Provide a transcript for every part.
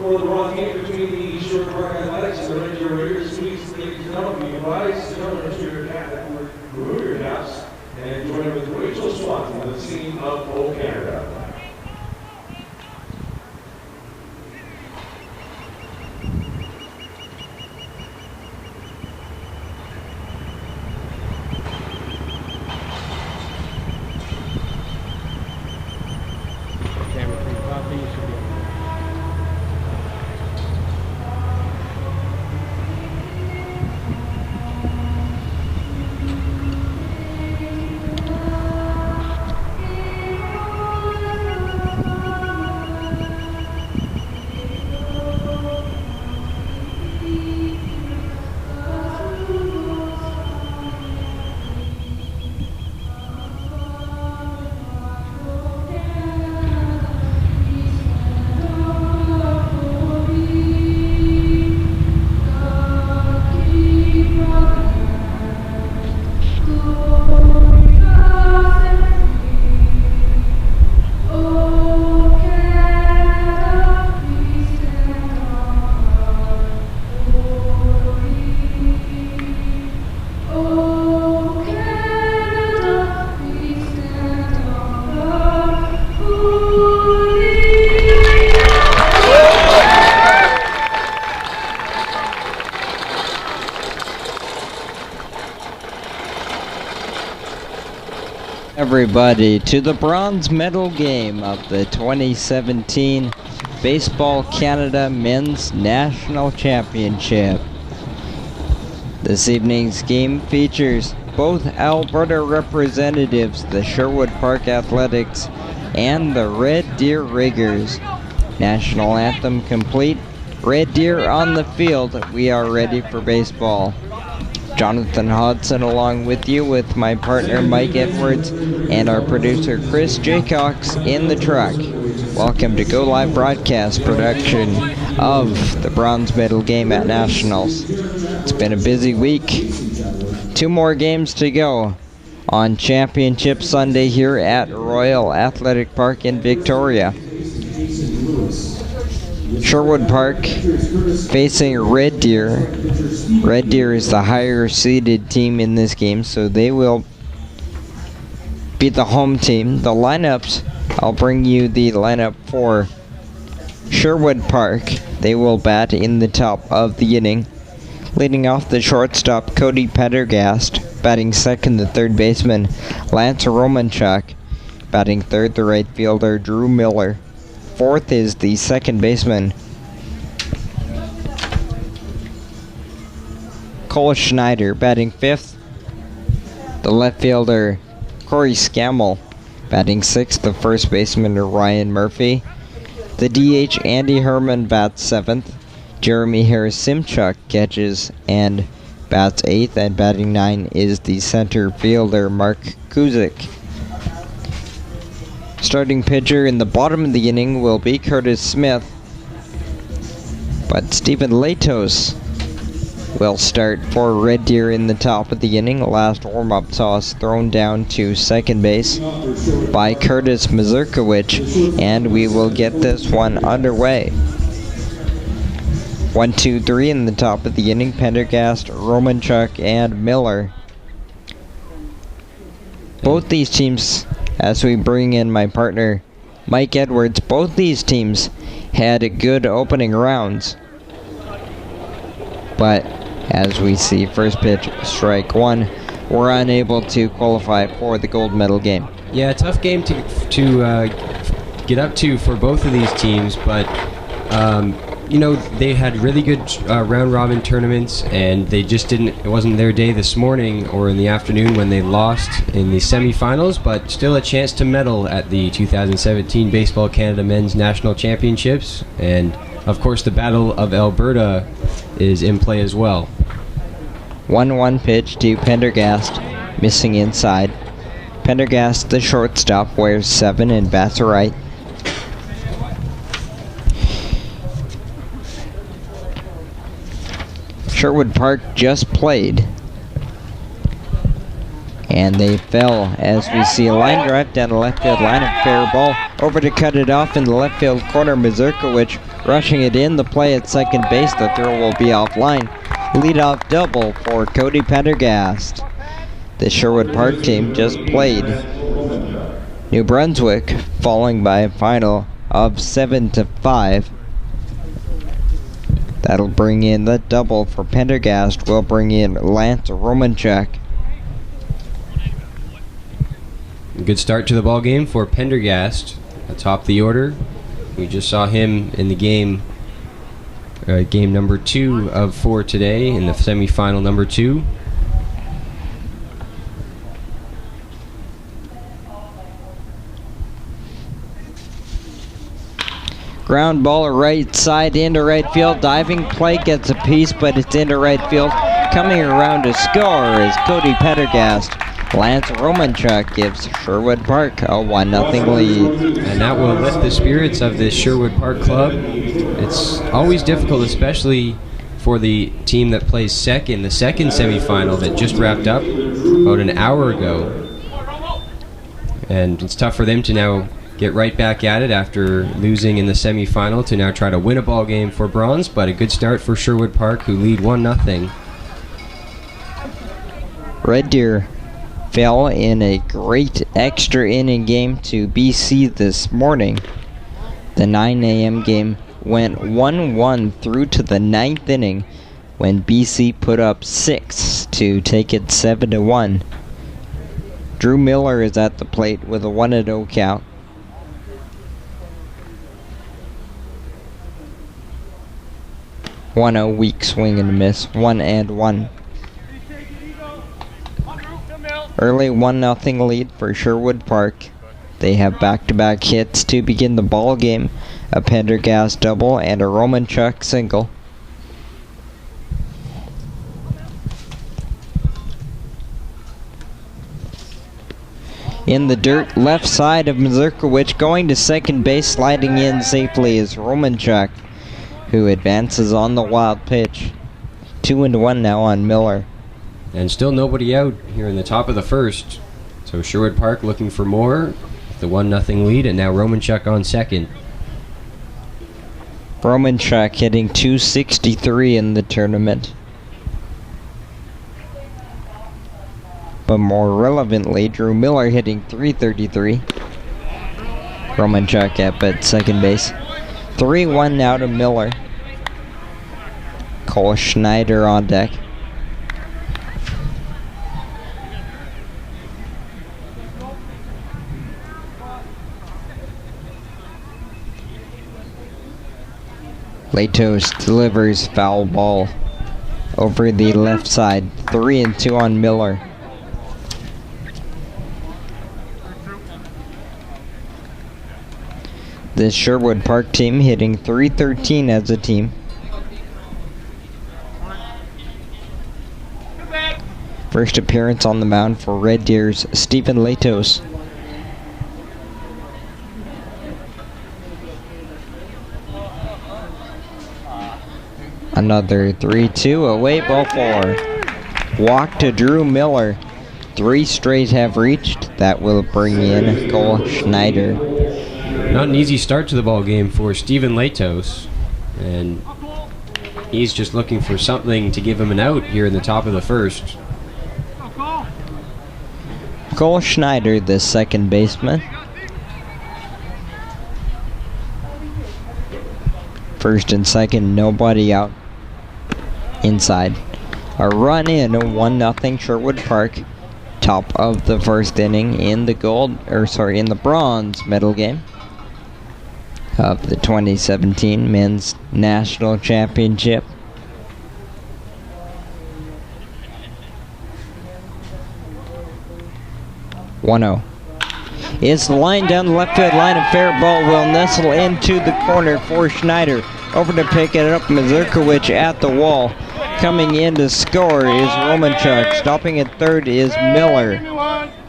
For the wrong game between the East Shore Park Athletics and the Red Deer Raiders, please, ladies and gentlemen, be advised to come to your remove your caps and join with Rachel Swanton, the team of O Canada. Everybody to the bronze medal game of the 2017 Baseball Canada Men's National Championship. This evening's game features both Alberta representatives, the Sherwood Park Athletics and the Red Deer Riggers. National anthem complete. Red Deer on the field. We are ready for baseball. Jonathan Hodson along with you, with my partner Mike Edwards and our producer Chris Jaycox in the truck. Welcome to Go Live broadcast production of the bronze medal game at Nationals. It's been a busy week. 2 more games to go on Championship Sunday here at Royal Athletic Park in Victoria. Sherwood Park facing Red Deer. Red Deer is the higher seeded team in this game, so they will be the home team. The lineups, I'll bring you the lineup for Sherwood Park. They will bat in the top of the inning. Leading off, the shortstop Cody Pendergast. Batting second, the third baseman Lance Romanchuk. Batting third, the right fielder Drew Miller. Fourth is the second baseman Cole Schneider. Batting fifth, the left fielder Corey Scammell. Batting sixth, the first baseman Ryan Murphy. The DH Andy Herman bats seventh. Jeremy Harris-Simchuk catches and bats eighth, and batting nine is the center fielder Mark Kuzik. Starting pitcher in the bottom of the inning will be Curtis Smith, but Stephen Latos will start for Red Deer in the top of the inning. Last warm-up saw us thrown down to second base by Curtis Mazurkiewicz, and we will get this one underway. 1, 2, 3 in the top of the inning. Pendergast, Romanchuk, and Miller. Both these teams, as we bring in my partner Mike Edwards, both these teams had good opening rounds. But as we see, first pitch, strike one, we're unable to qualify for the gold medal game. Yeah, tough game to get up to for both of these teams, but you know, they had really good round-robin tournaments, and they just didn't. It wasn't their day this morning or in the afternoon when they lost in the semifinals, but still a chance to medal at the 2017 Baseball Canada Men's National Championships, and of course the Battle of Alberta is in play as well. 1-1 pitch to Pendergast, missing inside. Pendergast, the shortstop, wears 7 and bats right. Sherwood Park just played, and they fell as we see a line drive down the left field line, a fair ball over to cut it off in the left field corner. Mazurkiewicz rushing it in. The play at second base, the throw will be offline. Leadoff double for Cody Pendergast. The Sherwood Park team just played New Brunswick, falling by a final of 7-5. That'll bring in the double for Pendergast. Will bring in Lance Romanchuk. Good start to the ball game for Pendergast atop the order. We just saw him in the game number 2 of 4 today in the semifinal number 2. Ground ball right side into right field. Diving play gets a piece, but it's into right field. Coming around to score is Cody Pendergast. Lance Romanchuk gives Sherwood Park a 1-0 lead. And that will lift the spirits of this Sherwood Park club. It's always difficult, especially for the team that plays second, the second semifinal that just wrapped up about an hour ago. And it's tough for them to now get right back at it after losing in the semifinal to now try to win a ball game for bronze, but a good start for Sherwood Park, who lead 1-0. Red Deer fell in a great extra inning game to BC this morning. The 9 a.m. game went 1-1 through to the 9th inning when BC put up 6 to take it 7-1. Drew Miller is at the plate with a 1-0 count. Weak swing and a miss. 1-1. Early 1-0 lead for Sherwood Park. They have back-to-back hits to begin the ball game, a Pendergast double and a Romanchuk single. In the dirt left side of Mazurkiewicz, going to second base, sliding in safely is Romanchuk, who advances on the wild pitch. 2-1 now on Miller. And still nobody out here in the top of the first. So Sherwood Park looking for more. The 1-0 lead, and now Romanchuk on second. Romanchuk hitting .263 in the tournament. But more relevantly, Drew Miller hitting .333. Romanchuk at second base. 3-1 now to Miller. Cole Schneider on deck. Latos delivers foul ball over the left side. 3-2 on Miller. This Sherwood Park team hitting .313 as a team. First appearance on the mound for Red Deer's Stephen Latos. Another 3-2 away, ball 4. Walk to Drew Miller. 3 straight have reached. That will bring in Cole Schneider. Not an easy start to the ball game for Stephen Latos, and he's just looking for something to give him an out here in the top of the first. Cole Schneider, the second baseman. First and second, nobody out. Inside. A run in, 1-0 Sherwood Park. Top of the first inning in the in the bronze medal game of the 2017 Men's National Championship. It's the line down the left field line, a fair ball will nestle into the corner for Schneider. Over to pick it up, Mazurkiewicz at the wall. Coming in to score is Romanchuk. Stopping at third is Miller.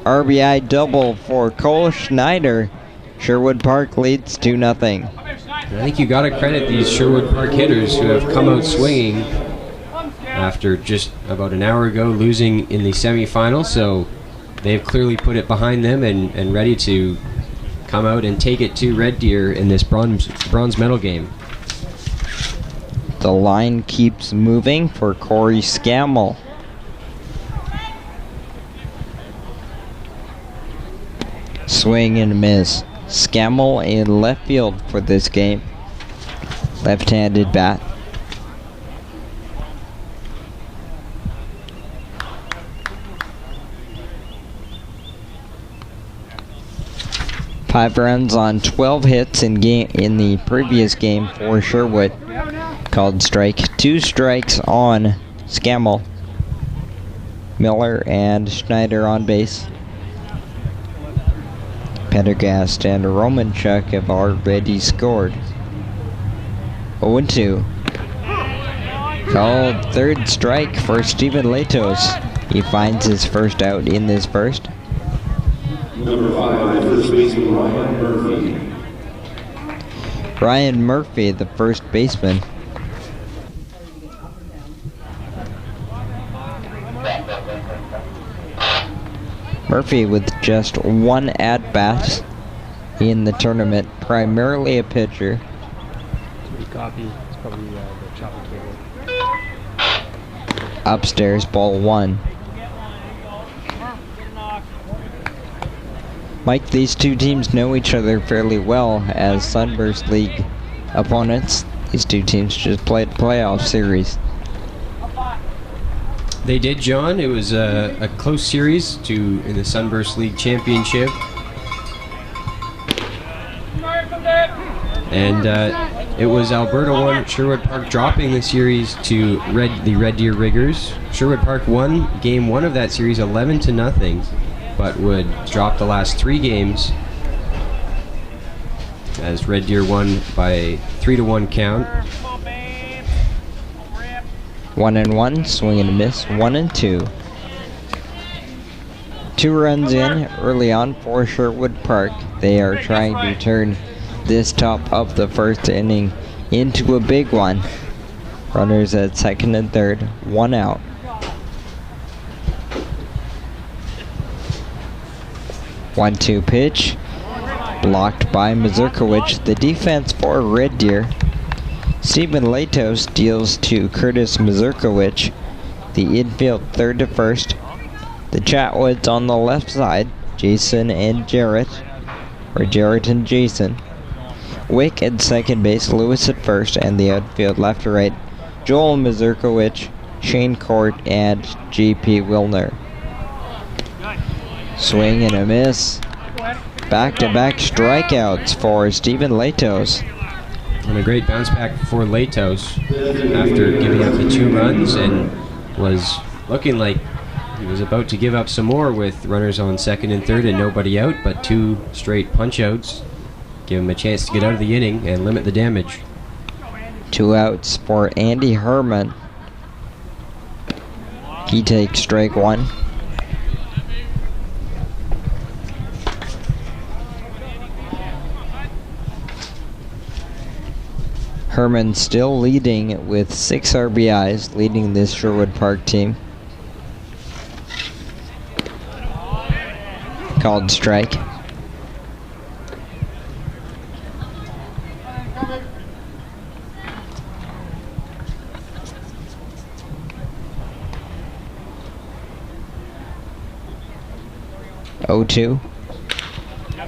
RBI double for Cole Schneider. Sherwood Park leads 2-0. I think you got to credit these Sherwood Park hitters who have come out swinging after just about an hour ago losing in the semifinals. So they've clearly put it behind them and ready to come out and take it to Red Deer in this bronze medal game. The line keeps moving for Corey Scammell. Swing and a miss. Scammell in left field for this game. Left-handed bat. Five runs on 12 hits in the previous game for Sherwood. Called strike. 2 strikes on Scammell. Miller and Schneider on base. Pendergast and Romanchuk have already scored. 0-2. Called third strike for Stephen Latos. He finds his first out in this first. Number 5, first baseman Ryan Murphy. Ryan Murphy, the first baseman. Murphy with just 1 at-bat in the tournament, primarily a pitcher. Copy. It's probably the chopping table. Upstairs, ball 1. Mike, these two teams know each other fairly well as Sunburst League opponents. These two teams just played a playoff series. They did, John. It was a close series in the Sunburst League Championship. And it was Alberta 1, Sherwood Park dropping the series to the Red Deer Riggers. Sherwood Park won game 1 of that series 11-0, but would drop the last 3 games as Red Deer won by 3-1 count. 1-1, swing and a miss, 1-2. 2 runs in early on for Sherwood Park. They are trying to turn this top of the first inning into a big one. Runners at second and third, 1 out. One-two pitch, blocked by Mazurkowicz. The defense for Red Deer. Stephen Latos deals to Curtis Mazurkowicz, the infield third to first. The Chatwoods on the left side, Jason and Jarrett, or Jarrett and Jason. Wick at second base, Lewis at first, and the outfield left to right, Joel Mazurkowicz, Shane Court, and G.P. Wilner. Swing and a miss. Back-to-back strikeouts for Stephen Latos. And a great bounce back for Latos after giving up the 2 runs and was looking like he was about to give up some more with runners on second and third and nobody out, but 2 straight punch-outs give him a chance to get out of the inning and limit the damage. 2 outs for Andy Herman. He takes strike 1. Herman still leading with 6 RBIs, leading this Sherwood Park team. Called strike. Oh-2.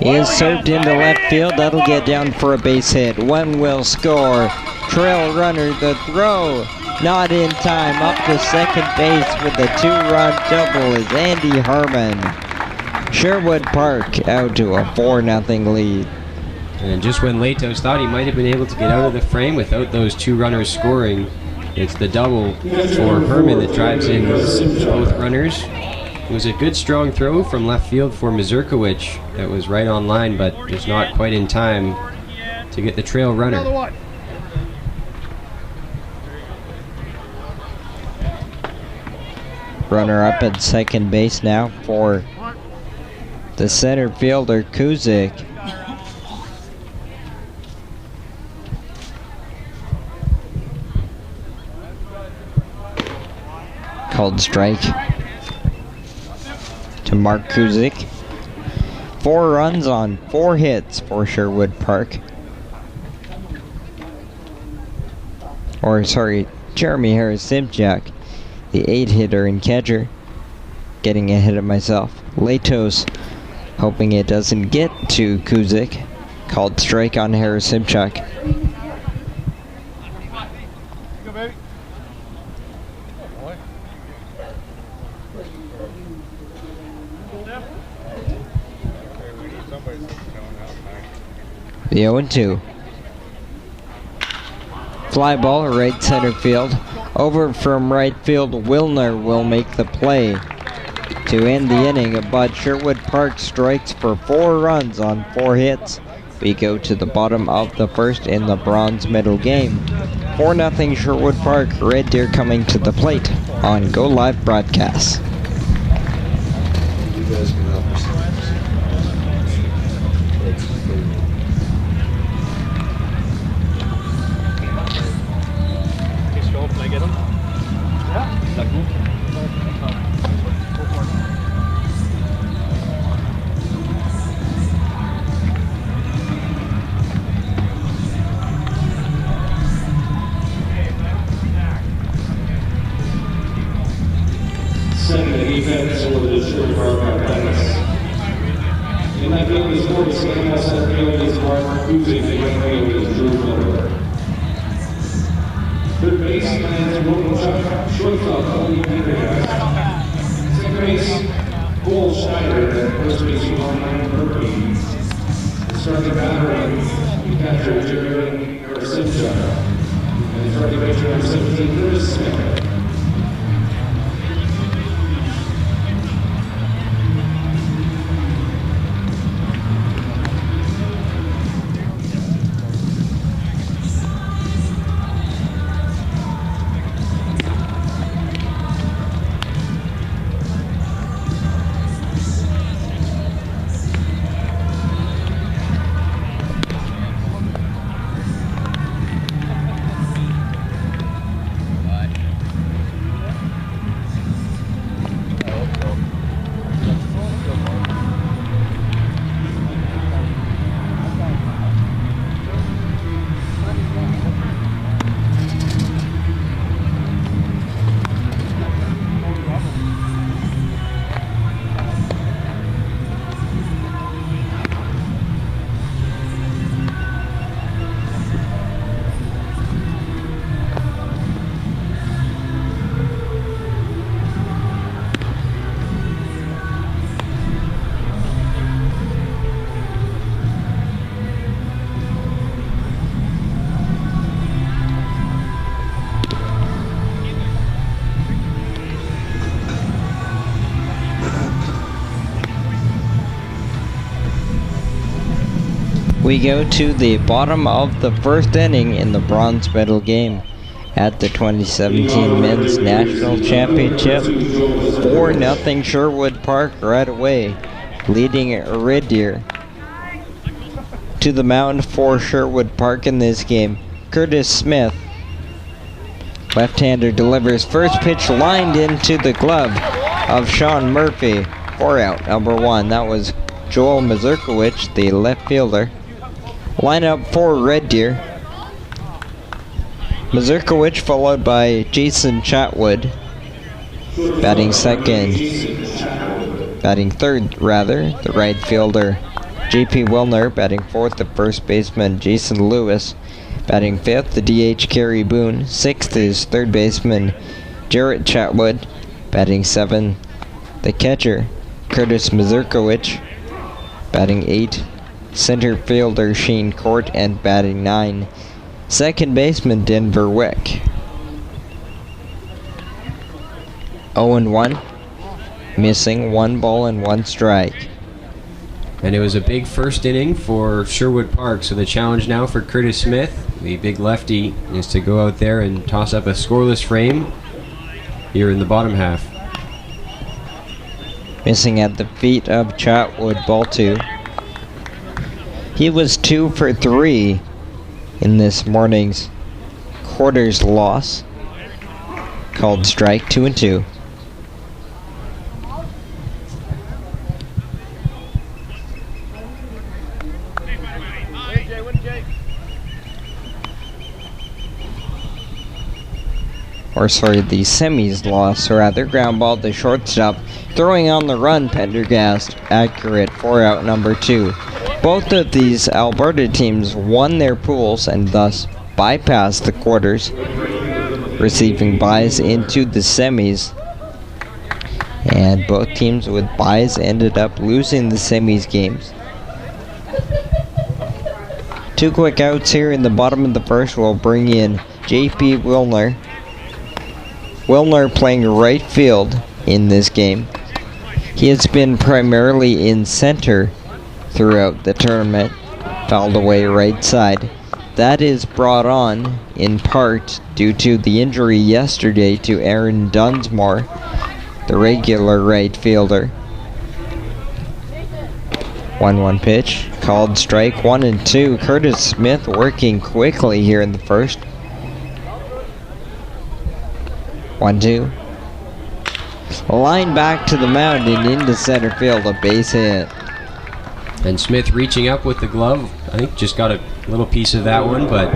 He is served into left field. That'll get down for a base hit. One will score. Trail runner, the throw. Not in time. Up to second base with a 2-run double is Andy Herman. Sherwood Park out to a 4-0 lead. And just when Latos thought he might have been able to get out of the frame without those 2 runners scoring, it's the double for Herman that drives in both runners. It was a good strong throw from left field for Mazurkowicz. That was right on line, but just not quite in time to get the trail runner. Runner up at second base now for the center fielder, Kuzik. Called strike to Mark Kuzik. 4 runs on 4 hits for Sherwood Park. Or, sorry, Jeremy Harris-Simchak, the 8-hitter and catcher. Getting ahead of myself. Latos hoping it doesn't get to Kuzik. Called strike on Harris-Simchak. The 0-2. Fly ball, right center field. Over from right field, Wilner will make the play to end the inning, but Sherwood Park strikes for 4 runs on 4 hits. We go to the bottom of the first in the bronze medal game. 4-0 Sherwood Park. Red Deer coming to the plate on Go Live Broadcast. Second defense for the Sherwood Park Athletics. In that field is Corey Samuel, center field is Mark Kuzik, and right field is Drew Miller. Third base, Lance Romanchuk, shortstop, Cody Pendergast. Second base, Cole Schneider, and first base, Ryan Perkins. Starting batter, catcher Jerry Garcia. And starting pitcher number 17, Curtis Smith. We go to the bottom of the first inning in the bronze medal game at the 2017 Men's National Championship. 4-0 Sherwood Park right away, leading Red Deer. To the mound for Sherwood Park in this game, Curtis Smith. Left-hander delivers first pitch lined into the glove of Sean Murphy. 4 out, number 1. That was Joel Mazurkowicz, the left fielder. Lineup for Red Deer. Mazurkowicz followed by Jason Chatwood. Batting third, the right fielder J.P. Wilner. Batting fourth, the first baseman Jason Lewis. Batting fifth, the DH Kerry Boone. Sixth is third baseman Jarrett Chatwood. Batting seventh, the catcher Curtis Mazurkowicz. Batting eighth, center fielder Shane Court, and batting 9, second baseman Denver Wick. 0-1, missing 1 ball and 1 strike. And it was a big first inning for Sherwood Park, so the challenge now for Curtis Smith, the big lefty, is to go out there and toss up a scoreless frame here in the bottom half. Missing at the feet of Chatwood, ball 2. He was 2 for 3 in this morning's quarters loss. Called strike, 2-2. The semis loss, rather. Ground ball to shortstop. Throwing on the run, Pendergast. Accurate, 4 out, number 2. Both of these Alberta teams won their pools and thus bypassed the quarters, receiving byes into the semis. And both teams with byes ended up losing the semis games. 2 quick outs here in the bottom of the first will bring in J.P. Wilner. Wilner playing right field in this game. He has been primarily in center throughout the tournament, fouled away right side. That is brought on in part due to the injury yesterday to Aaron Dunsmore, the regular right fielder. 1-1 pitch, called strike, 1-2. Curtis Smith working quickly here in the first. 1-2. Line back to the mound and into center field, a base hit. And Smith reaching up with the glove, I think just got a little piece of that one, but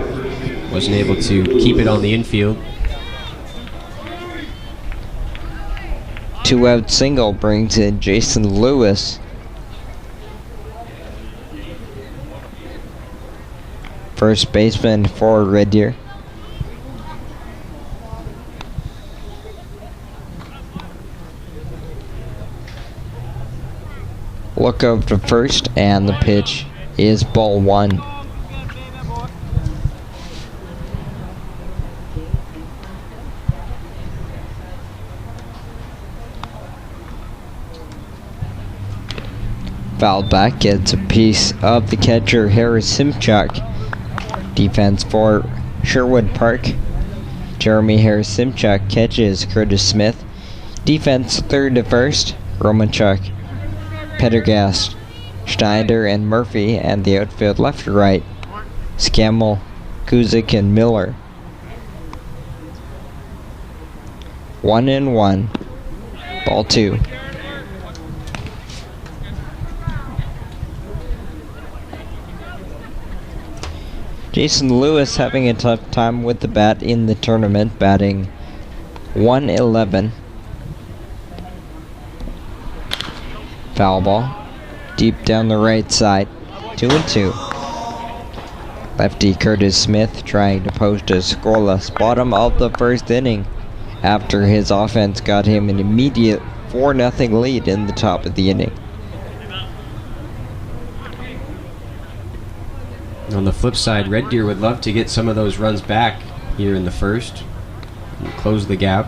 wasn't able to keep it on the infield. 2 out single brings in Jason Lewis. First baseman for Red Deer. Look up to first, and the pitch is ball 1. Foul back, gets a piece of the catcher, Harris Simchuk. Defense for Sherwood Park. Jeremy Harris Simchuk catches Curtis Smith. Defense third to first, Romachuk, Pendergast, Schneider, and Murphy, and the outfield left to right, Scammell, Kuzik, and Miller. 1-1. Ball 2. Jason Lewis having a tough time with the bat in the tournament, batting 111. Foul ball, deep down the right side, 2-2. Lefty Curtis Smith trying to post a scoreless bottom of the first inning after his offense got him an immediate 4-0 lead in the top of the inning. On the flip side, Red Deer would love to get some of those runs back here in the first and close the gap.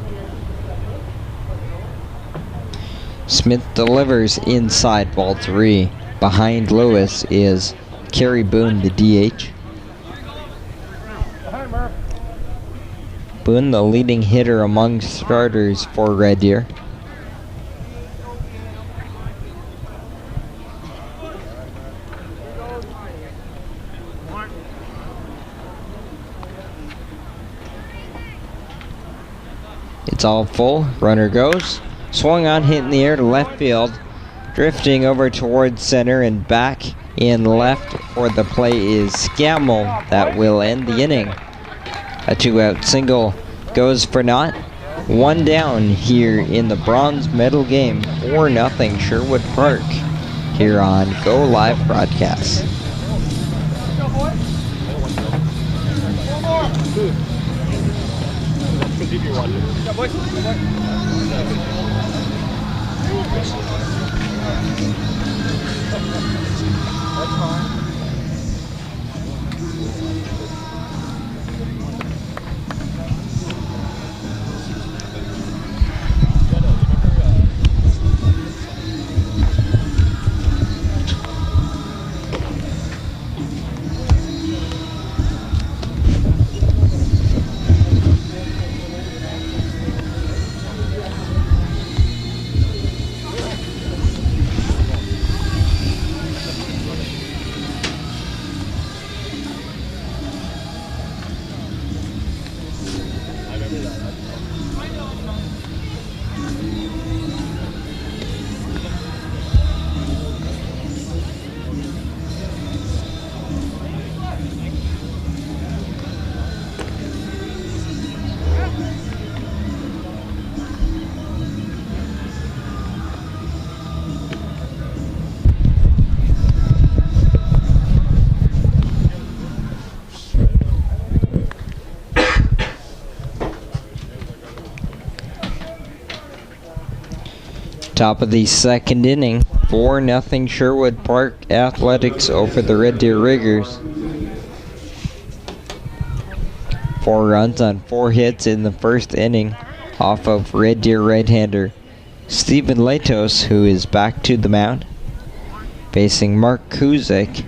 Smith delivers inside, ball 3. Behind Lewis is Kerry Boone, the DH. Boone, the leading hitter among starters for Red Deer. It's all full. Runner goes. Swung on, hit in the air to left field. Drifting over towards center and back in left for the play is Scammell. That will end the inning. A 2-out single goes for naught. 1 down here in the bronze medal game. 4-0 Sherwood Park here on Go Live Broadcast. Top of the second inning, 4-0 Sherwood Park Athletics over the Red Deer Riggers. 4 runs on 4 hits in the first inning off of Red Deer right-hander Stephen Latos, who is back to the mound, facing Mark Kuzik.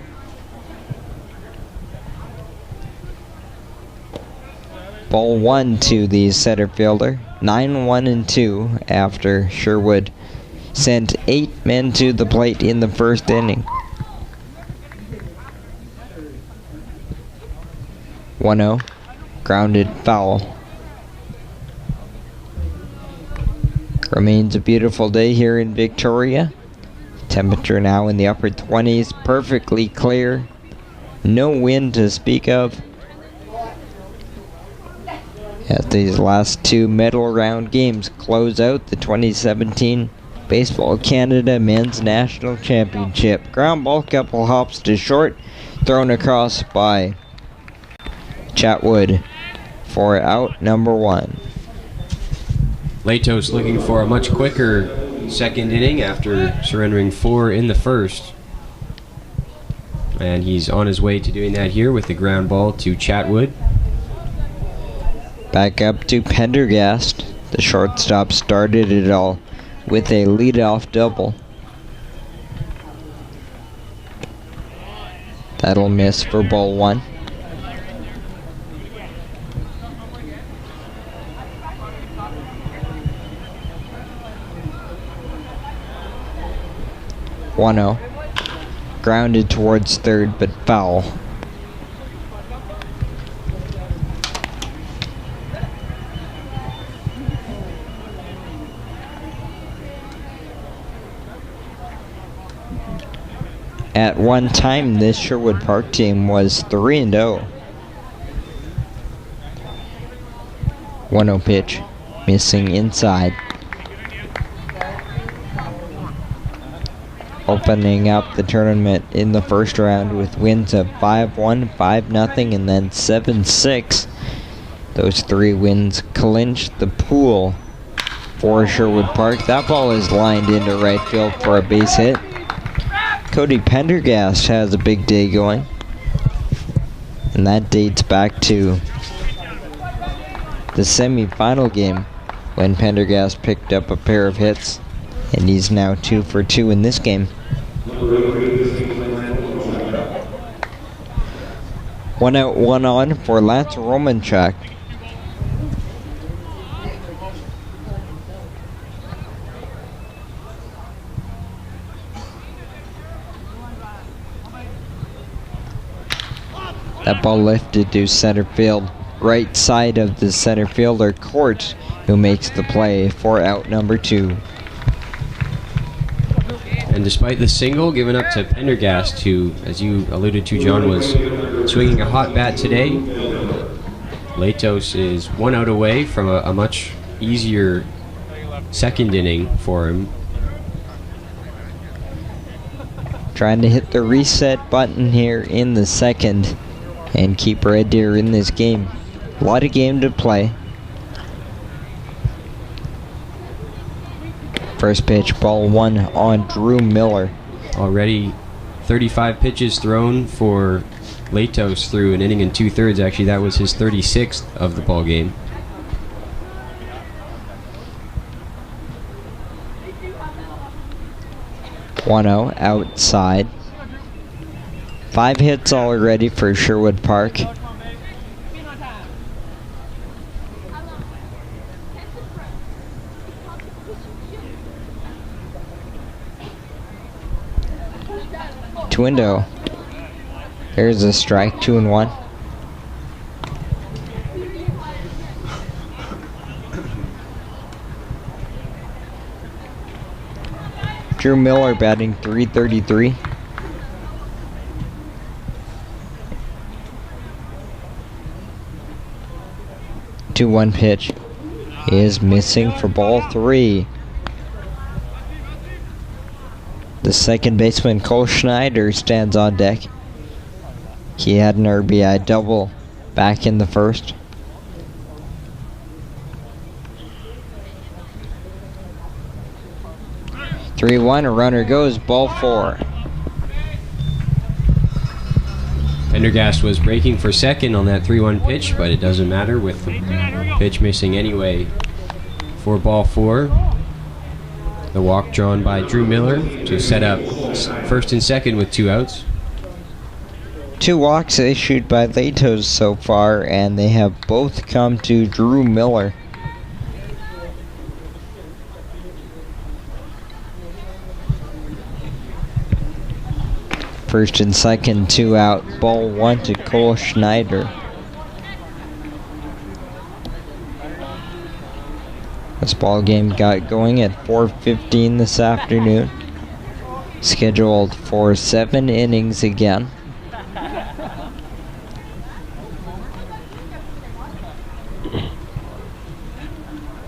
Ball 1 to the center fielder. 9-1-2 after Sherwood sent 8 men to the plate in the first inning. 1-0, grounded foul. Remains a beautiful day here in Victoria. Temperature now in the upper 20s, perfectly clear. No wind to speak of. As these last 2 medal round games close out the 2017 Baseball Canada Men's National Championship. Ground ball, couple hops to short, thrown across by Chatwood for out number 1. Latos looking for a much quicker second inning after surrendering 4 in the first. And he's on his way to doing that here with the ground ball to Chatwood. Back up to Pendergast. The shortstop started it all with a leadoff double. That'll miss for ball 1. One-0. Grounded towards third, but foul. At one time, this Sherwood Park team was 3-0. 1-0 pitch, missing inside. Opening up the tournament in the first round with wins of 5-1, 5-0, and then 7-6. Those 3 wins clinched the pool for Sherwood Park. That ball is lined into right field for a base hit. Cody Pendergast has a big day going, and that dates back to the semi-final game when Pendergast picked up a pair of hits, and he's now 2 for 2 in this game. 1 out, 1 on for Lance Romanchuk. That ball lifted to center field, right side of the center fielder, Court, who makes the play for out number 2. And despite the single given up to Pendergast, who, as you alluded to, John, was swinging a hot bat today, Latos is 1 out away from a much easier second inning for him. Trying to hit the reset button here in the second and keep Red Deer in this game. A lot of game to play. First pitch, ball 1 on Drew Miller. Already 35 pitches thrown for Latos through an inning and 2/3. Actually, that was his 36th of the ball game. One-0 outside. 5 hits already for Sherwood Park. Twindo. There's a strike, 2-1. Drew Miller batting .333. Two-one pitch is missing for ball 3. The second baseman, Cole Schneider, stands on deck. He had an RBI double back in the first. Three-one, a runner goes, ball 4. Pendergast was breaking for second on that 3-1 pitch, but it doesn't matter with the pitch missing anyway for ball 4. The walk drawn by Drew Miller to set up first and second with 2 outs. 2 walks issued by Latos so far, and they have both come to Drew Miller. First and second, 2 out. Ball 1 to Cole Schneider. This ball game got going at 4:15 this afternoon. Scheduled for 7 innings again.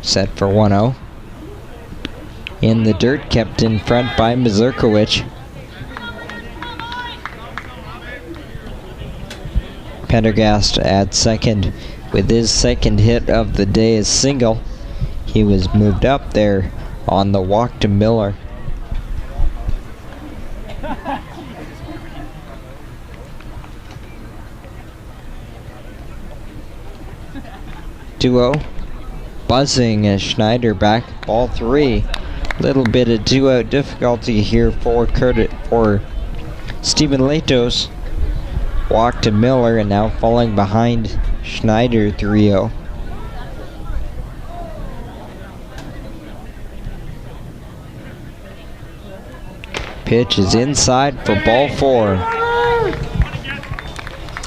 Set for 1-0. In the dirt, kept in front by Mazurkowicz. Pendergast at second with his second hit of the day, is single. He was moved up there on the walk to Miller. 2-0. Buzzing as Schneider back, ball 3. Little bit of 2-out difficulty here for Stephen Latos. Walk to Miller and now falling behind Schneider 3-0. Pitch is inside for ball 4.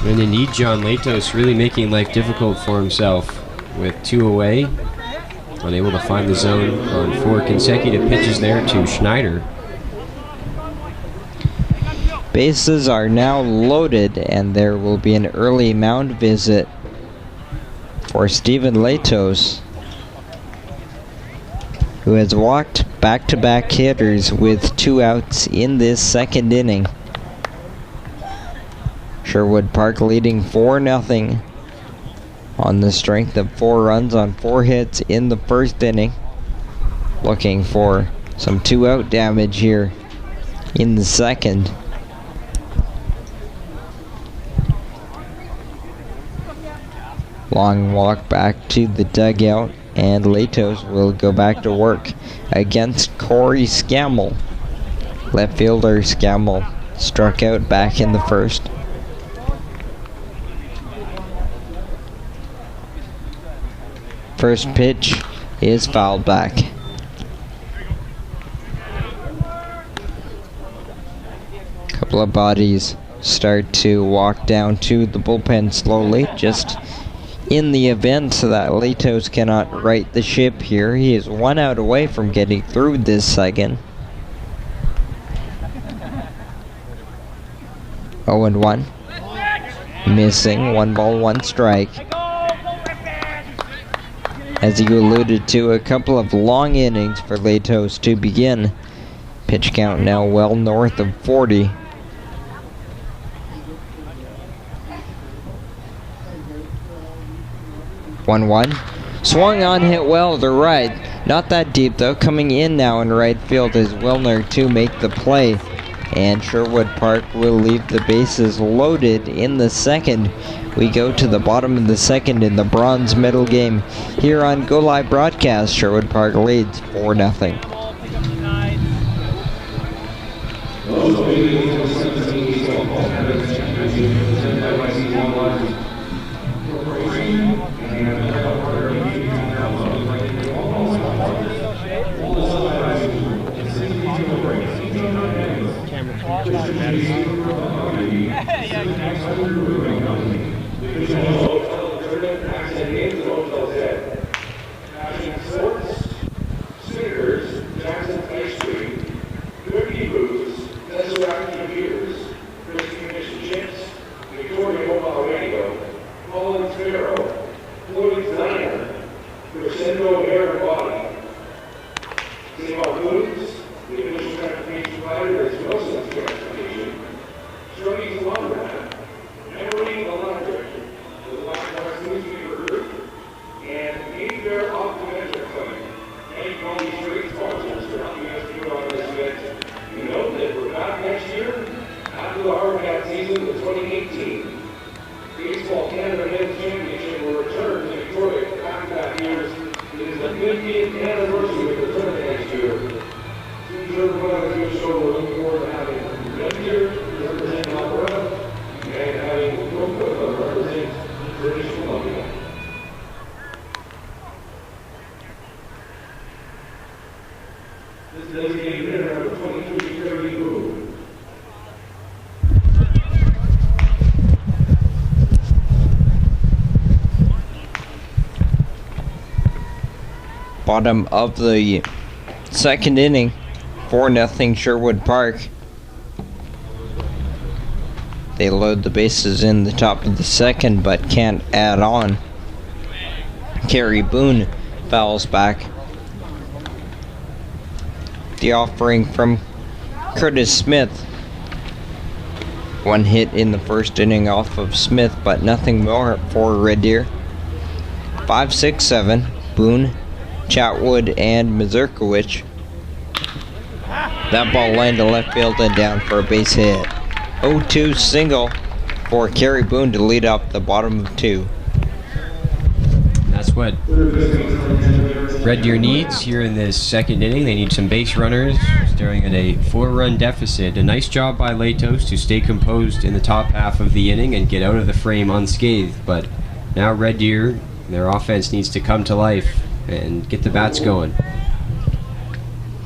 And indeed, John Latos really making life difficult for himself with 2 away. Unable to find the zone on 4 consecutive pitches there to Schneider. Bases are now loaded and there will be an early mound visit for Stephen Latos, who has walked back-to-back hitters with 2 outs in this second inning. Sherwood Park leading 4-0 on the strength of 4 runs on 4 hits in the first inning. Looking for some 2-out damage here in the second. Long walk back to the dugout, and Latos will go back to work against Corey Scammell. Left fielder Scammell struck out back in the first. First pitch is fouled back. Couple of bodies start to walk down to the bullpen slowly, just in the event that Latos cannot right the ship here. He is 1 out away from getting through this second. 0-1. Missing, 1 ball, 1 strike. As you alluded to, a couple of long innings for Latos to begin. Pitch count now well north of 40. One. Swung on, hit well to right. Not that deep though. Coming in now in right field is Wilner to make the play. And Sherwood Park will leave the bases loaded in the second. We go to the bottom of the second in the bronze medal game. Here on Go Live Broadcast, Sherwood Park leads 4-0. Bottom of the second inning, 4-0 Sherwood Park. They load the bases in the top of the second but can't add on. Kerry Boone fouls back. The offering from Curtis Smith. 1 hit in the first inning off of Smith, but nothing more for Red Deer. 5, 6, 7, Boone, Chatwood, and Mazurkiewicz. That ball lined to left field and down for a base hit. 0-2 single for Kerry Boone to lead up the bottom of 2. That's what Red Deer needs here in this second inning. They need some base runners, staring at a 4-run deficit. A nice job by Latos to stay composed in the top half of the inning and get out of the frame unscathed. But now Red Deer, their offense needs to come to life and get the bats going.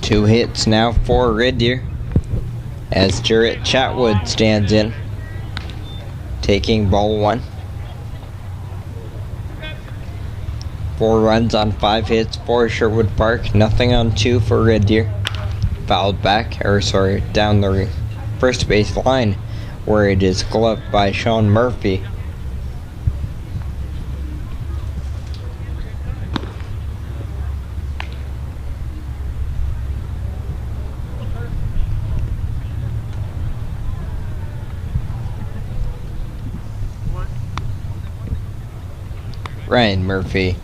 2 hits now for Red Deer as Jarrett Chatwood stands in, taking ball 1. 4 runs on 5 hits for Sherwood Park, nothing on 2 for Red Deer. Fouled back, down the first base line, where it is gloved by Sean Murphy. Ryan Murphy,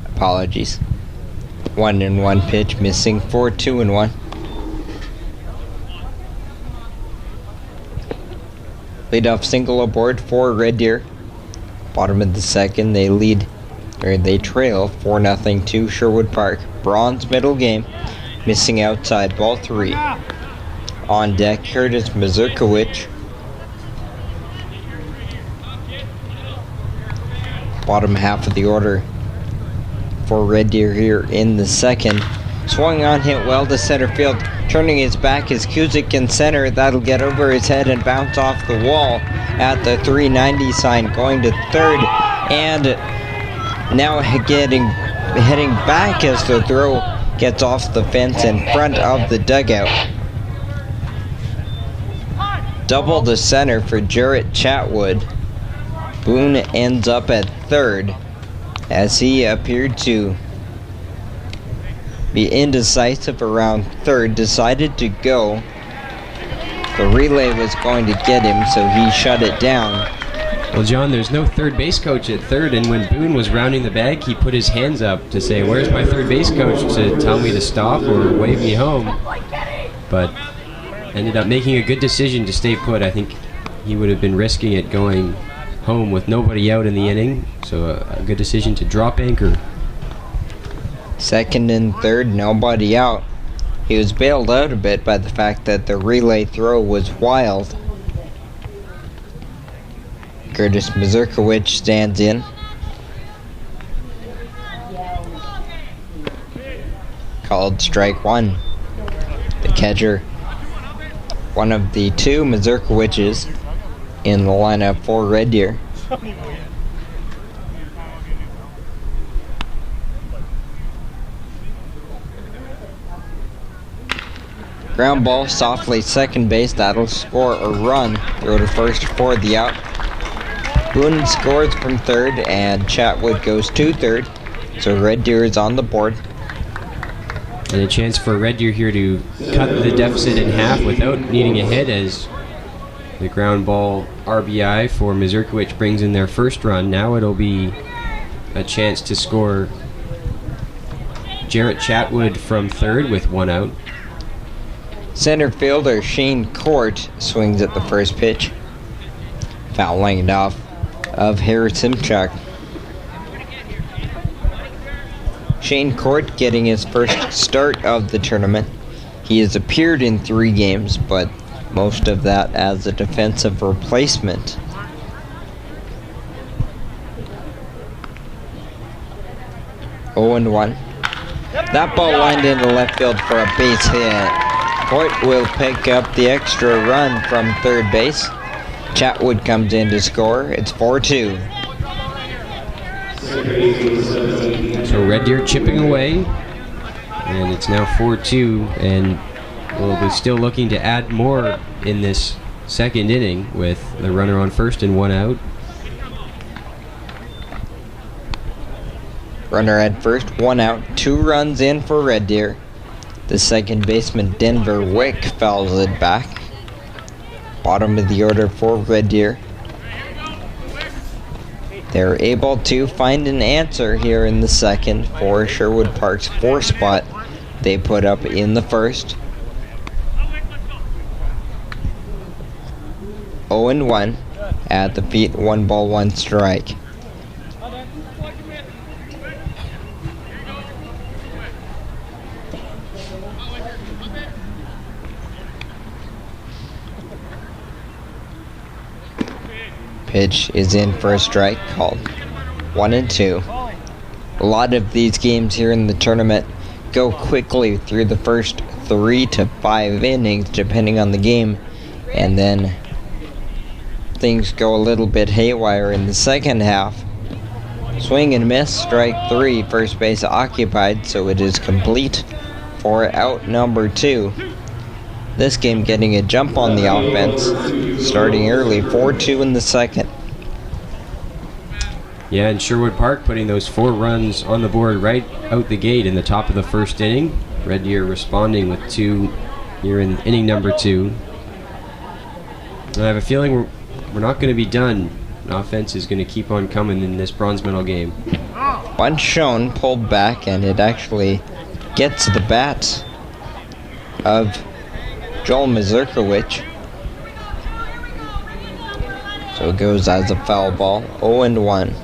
apologies. 1-1 pitch, missing for 2-1. Leadoff single aboard for Red Deer. Bottom of the second, they trail 4-0 to Sherwood Park. Bronze middle game, missing outside, ball 3. On deck, Curtis Mazurkiewicz. Bottom half of the order for Red Deer here in the second. Swung on, hit well to center field. Turning his back is Kuzik in center. That'll get over his head and bounce off the wall at the 390 sign. Going to third, and now heading back as the throw gets off the fence in front of the dugout. Double to center for Jarrett Chatwood. Boone ends up at third as he appeared to be indecisive around third, decided to go. The relay was going to get him, so he shut it down. Well, John, there's no third base coach at third, and when Boone was rounding the bag, he put his hands up to say, "Where's my third base coach?" to tell me to stop or wave me home. But ended up making a good decision to stay put. I think he would have been risking it going home with nobody out in the inning, so a good decision to drop anchor. Second and third, nobody out. He was bailed out a bit by the fact that the relay throw was wild. Curtis Mazurkiewicz stands in. Called strike 1. The catcher, one of the 2 Mazurkiewiczes in the lineup for Red Deer. Ground ball softly second base, that'll score a run. Throw to first for the out. Boone scores from third and Chatwood goes to third. So Red Deer is on the board. And a chance for Red Deer here to cut the deficit in half without needing a hit, as the ground ball RBI for Mazurkiewicz brings in their first run. Now it'll be a chance to score Jarrett Chatwood from third with 1 out. Center fielder Shane Court swings at the first pitch. Fouling it off of Harris Simchuk. Shane Court getting his first start of the tournament. He has appeared in 3 games, but most of that as a defensive replacement. Oh and 1. That ball lined into left field for a base hit. Court will pick up the extra run from third base. Chatwood comes in to score. It's 4-2. So Red Deer chipping away, and it's now 4-2, and we'll be still looking to add more in this second inning with the runner on first and 1 out. Runner at first, 1 out, 2 runs in for Red Deer. The second baseman, Denver Wick, fouls it back. Bottom of the order for Red Deer. They're able to find an answer here in the second for Sherwood Park's 4 spot they put up in the first. 0-1 at the feet, 1 ball, 1 strike. Pitch is in for a strike called 1-2. A lot of these games here in the tournament go quickly through the first 3 to 5 innings depending on the game, and then things go a little bit haywire in the second half. Swing and miss, strike 3, first base occupied, so it is complete for out number 2. This game getting a jump on the offense, starting early, 4-2 in the second. Yeah, and Sherwood Park putting those 4 runs on the board right out the gate in the top of the first inning. Red Deer responding with 2 here in inning number 2. And I have a feeling we're not going to be done. Offense is going to keep on coming in this bronze medal game. One shown, pulled back, and it actually gets the bat of Joel Mazurkiewicz. So it goes as a foul ball, 0-1.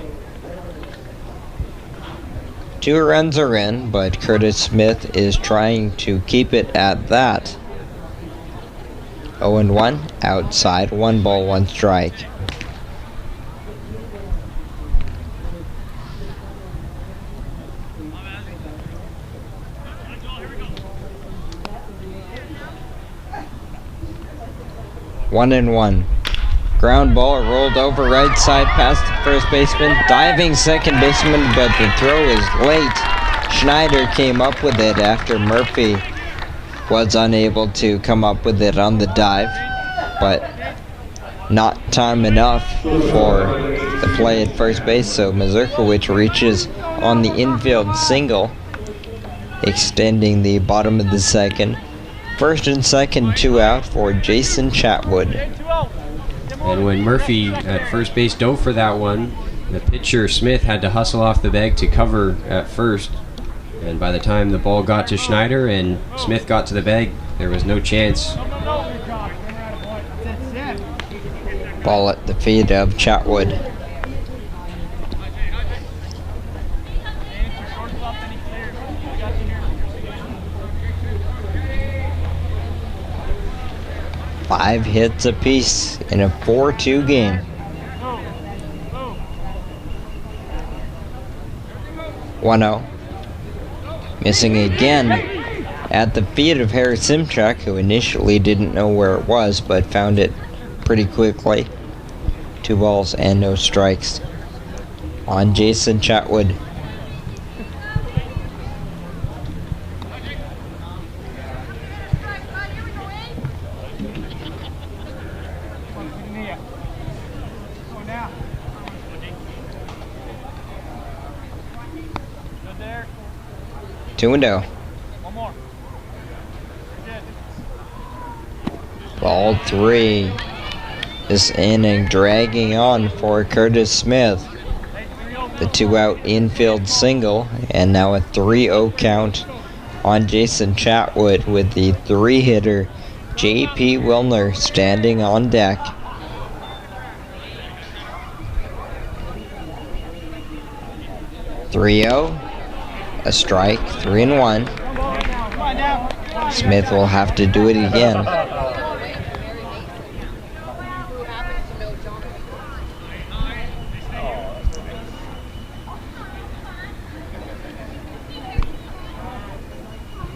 2 runs are in, but Curtis Smith is trying to keep it at that. 0-1, outside, 1 ball, 1 strike. One and one. Ground ball rolled over right side past the first baseman. Diving second baseman, but the throw is late. Schneider came up with it after Murphy was unable to come up with it on the dive, but not time enough for the play at first base, so Mazurkiewicz reaches on the infield single, extending the bottom of the second. First and second, 2 out for Jason Chatwood. And when Murphy at first base dove for that one, the pitcher Smith had to hustle off the bag to cover at first. And by the time the ball got to Schneider and Smith got to the bag, there was no chance. Ball at the feet of Chatwood. Five hits apiece in a 4-2 game. One-0. Missing again at the feet of Harris Simchuk, who initially didn't know where it was, but found it pretty quickly. 2 balls and no strikes on Jason Chatwood. Two and 0. Ball 3. This inning dragging on for Curtis Smith. The 2-out infield single, and now a 3-0 count on Jason Chatwood with the 3-hitter J.P. Wilner standing on deck. A strike, 3-1. Smith will have to do it again.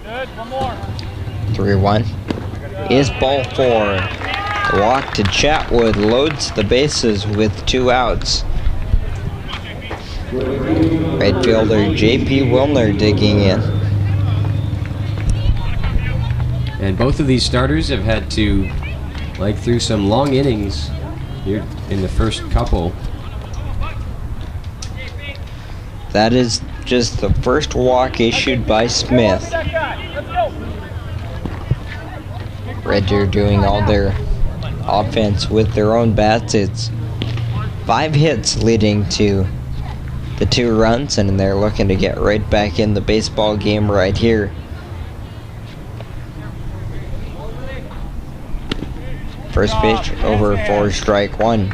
Good, one more. 3-1 is ball 4. Walk to Chatwood loads the bases with 2 outs. Right fielder J.P. Wilner digging in. And both of these starters have had to leg through some long innings here in the first couple. That is just the first walk issued by Smith. Red Deer doing all their offense with their own bats. It's 5 hits leading to the 2 runs, and they're looking to get right back in the baseball game right here. First pitch over for strike 1.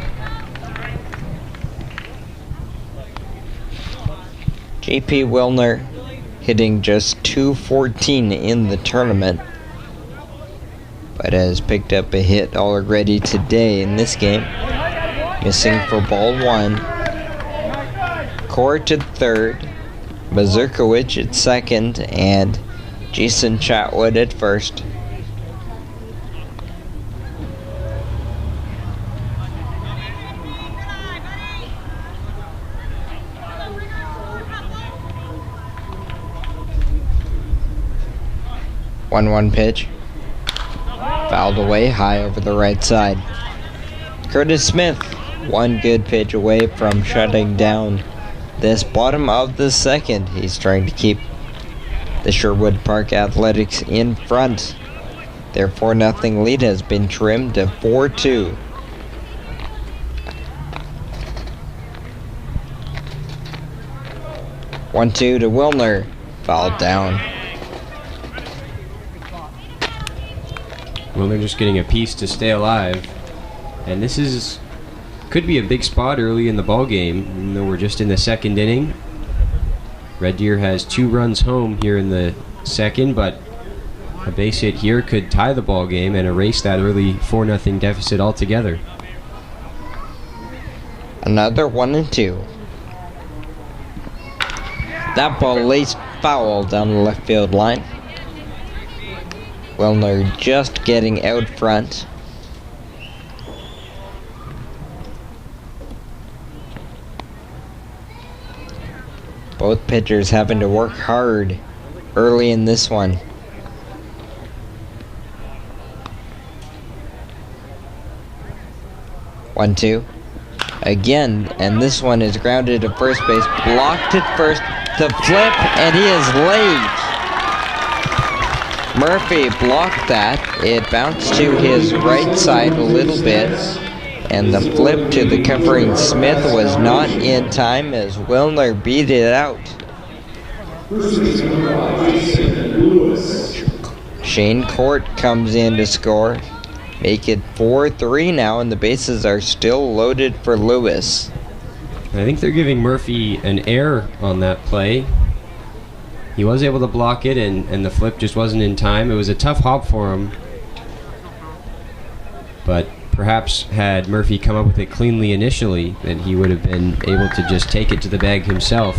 J.P. Wilner hitting just .214 in the tournament, but has picked up a hit already today in this game. missing for ball one. Court at third, Mazurkowicz at second, and Jason Chatwood at first. One pitch. Fouled away high over the right side. Curtis Smith, one good pitch away from shutting down this bottom of the second. He's trying to keep the Sherwood Park Athletics in front. Their 4-0 lead has been trimmed to 4-2. One-two to Wilner. Fouled down. Well, they're just getting a piece to stay alive. And this could be a big spot early in the ball game, even though we're just in the second inning. Red Deer has 2 runs home here in the second, but a base hit here could tie the ball game and erase that early 4-0 deficit altogether. Another 1-2. That ball laced foul down the left field line. Wilner just getting out front. Both pitchers having to work hard early in this one. One-two. Again, and this one is grounded to first base. Blocked at first. The flip, and he is late. Murphy blocked that. It bounced to his right side a little bit, and the flip to the covering Smith was not in time as Wilner beat it out. Shane Court comes in to score. Make it 4-3 now, and the bases are still loaded for Lewis. I think they're giving Murphy an error on that play. He was able to block it, and the flip just wasn't in time. It was a tough hop for him. But perhaps had Murphy come up with it cleanly initially, then he would have been able to just take it to the bag himself.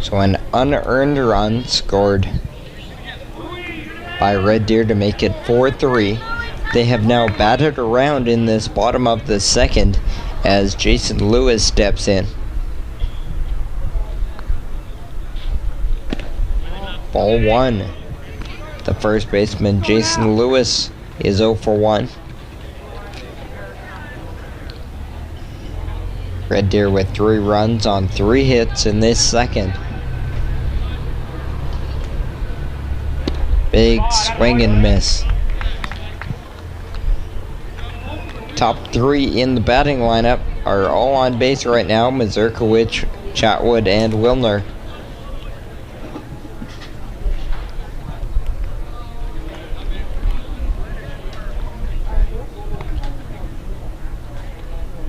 So an unearned run scored by Red Deer to make it 4-3. They have now batted around in this bottom of the second as Jason Lewis steps in. Ball one. The first baseman, Jason Lewis, is 0 for 1. Red Deer with 3 runs on 3 hits in this second. Big swing and miss. Top 3 in the batting lineup are all on base right now. Mazurkowicz, Chatwood, and Wilner.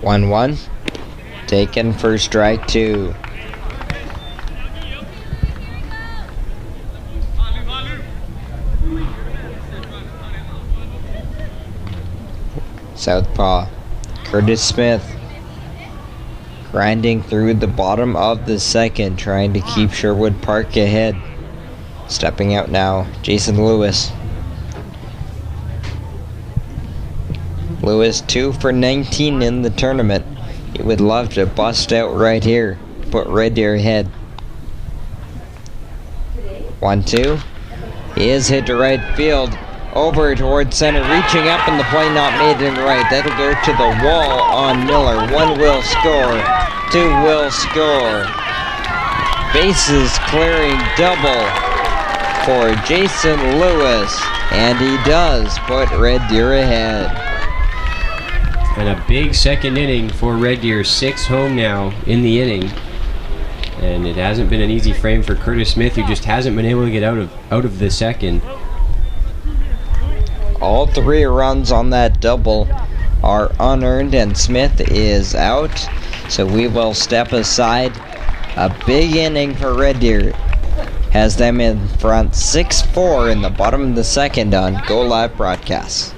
1-1. Taken for strike 2. Southpaw, Curtis Smith, grinding through the bottom of the second, trying to keep Sherwood Park ahead. Stepping out now, Jason Lewis. Lewis 2 for 19 in the tournament. He would love to bust out right here, put Red Deer ahead. 1-2. He is hit to right field. Over towards center, reaching up, and the play not made in right. That'll go to the wall on Miller. 1 will score, 2 will score. Bases clearing double for Jason Lewis, and he does put Red Deer ahead. And a big second inning for Red Deer. 6 home now in the inning. And it hasn't been an easy frame for Curtis Smith, who just hasn't been able to get out of the second. All 3 runs on that double are unearned, and Smith is out. So we will step aside. A big inning for Red Deer has them in front 6-4 in the bottom of the second on Go Live Broadcast.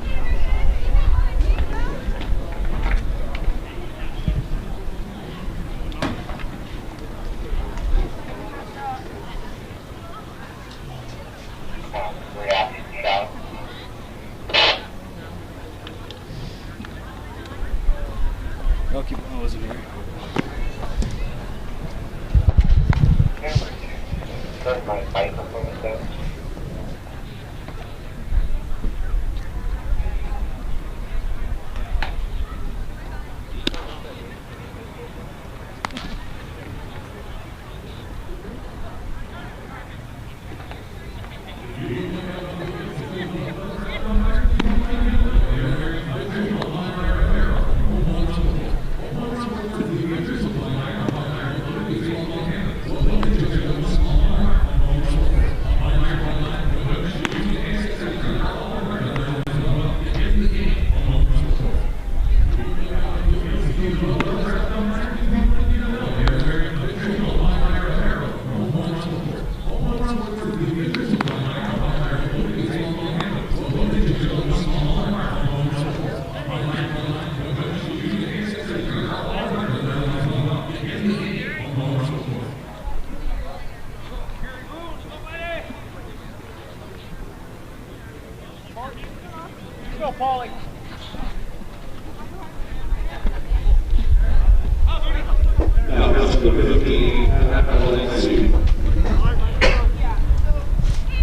Oh, was it here? That's my fight performance though.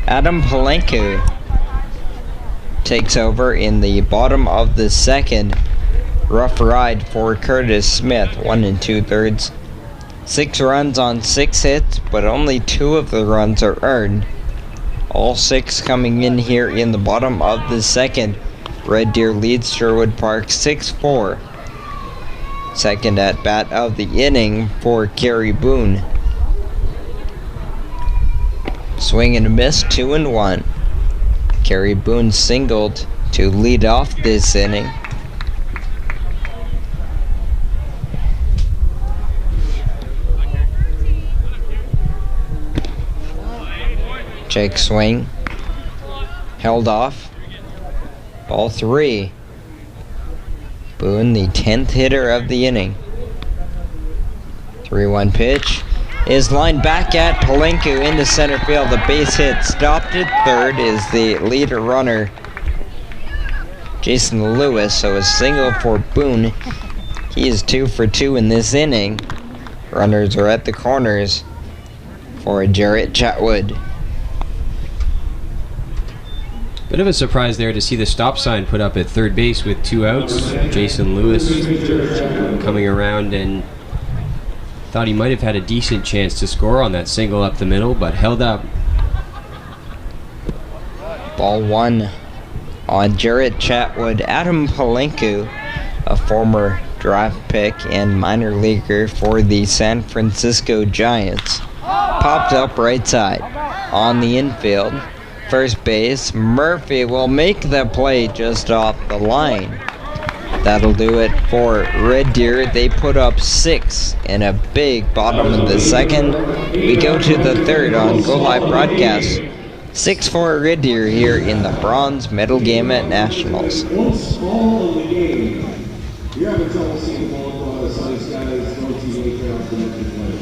Adam Palenko takes over in the bottom of the second. Rough ride for Curtis Smith, 1 2/3. 6 runs on 6 hits, but only 2 of the runs are earned. All 6 coming in here in the bottom of the second. Red Deer leads Sherwood Park 6-4. Second at bat of the inning for Kerry Boone. Swing and a miss, 2-1. Kerry Boone singled to lead off this inning. Check swing. Held off. Ball 3. Boone, the 10th hitter of the inning. 3-1 pitch is lined back at Palenko into center field. The base hit stopped at third is the leader runner, Jason Lewis. So a single for Boone. He is 2 for 2 in this inning. Runners are at the corners for Jarrett Chatwood. Bit of a surprise there to see the stop sign put up at third base with 2 outs. Jason Lewis coming around and thought he might have had a decent chance to score on that single up the middle, but held up. Ball 1 on Jarrett Chatwood. Adam Palenko, a former draft pick and minor leaguer for the San Francisco Giants, popped up right side on the infield. First base, Murphy will make the play just off the line. That'll do it for Red Deer. They put up 6 in a big bottom of the second. We go to the third on Go Live Broadcast. 6-4 Red Deer here in the Bronze Medal Game at Nationals. Once small in the game, you haven't almost seen ball the Sunny Skies, no TV off the next play.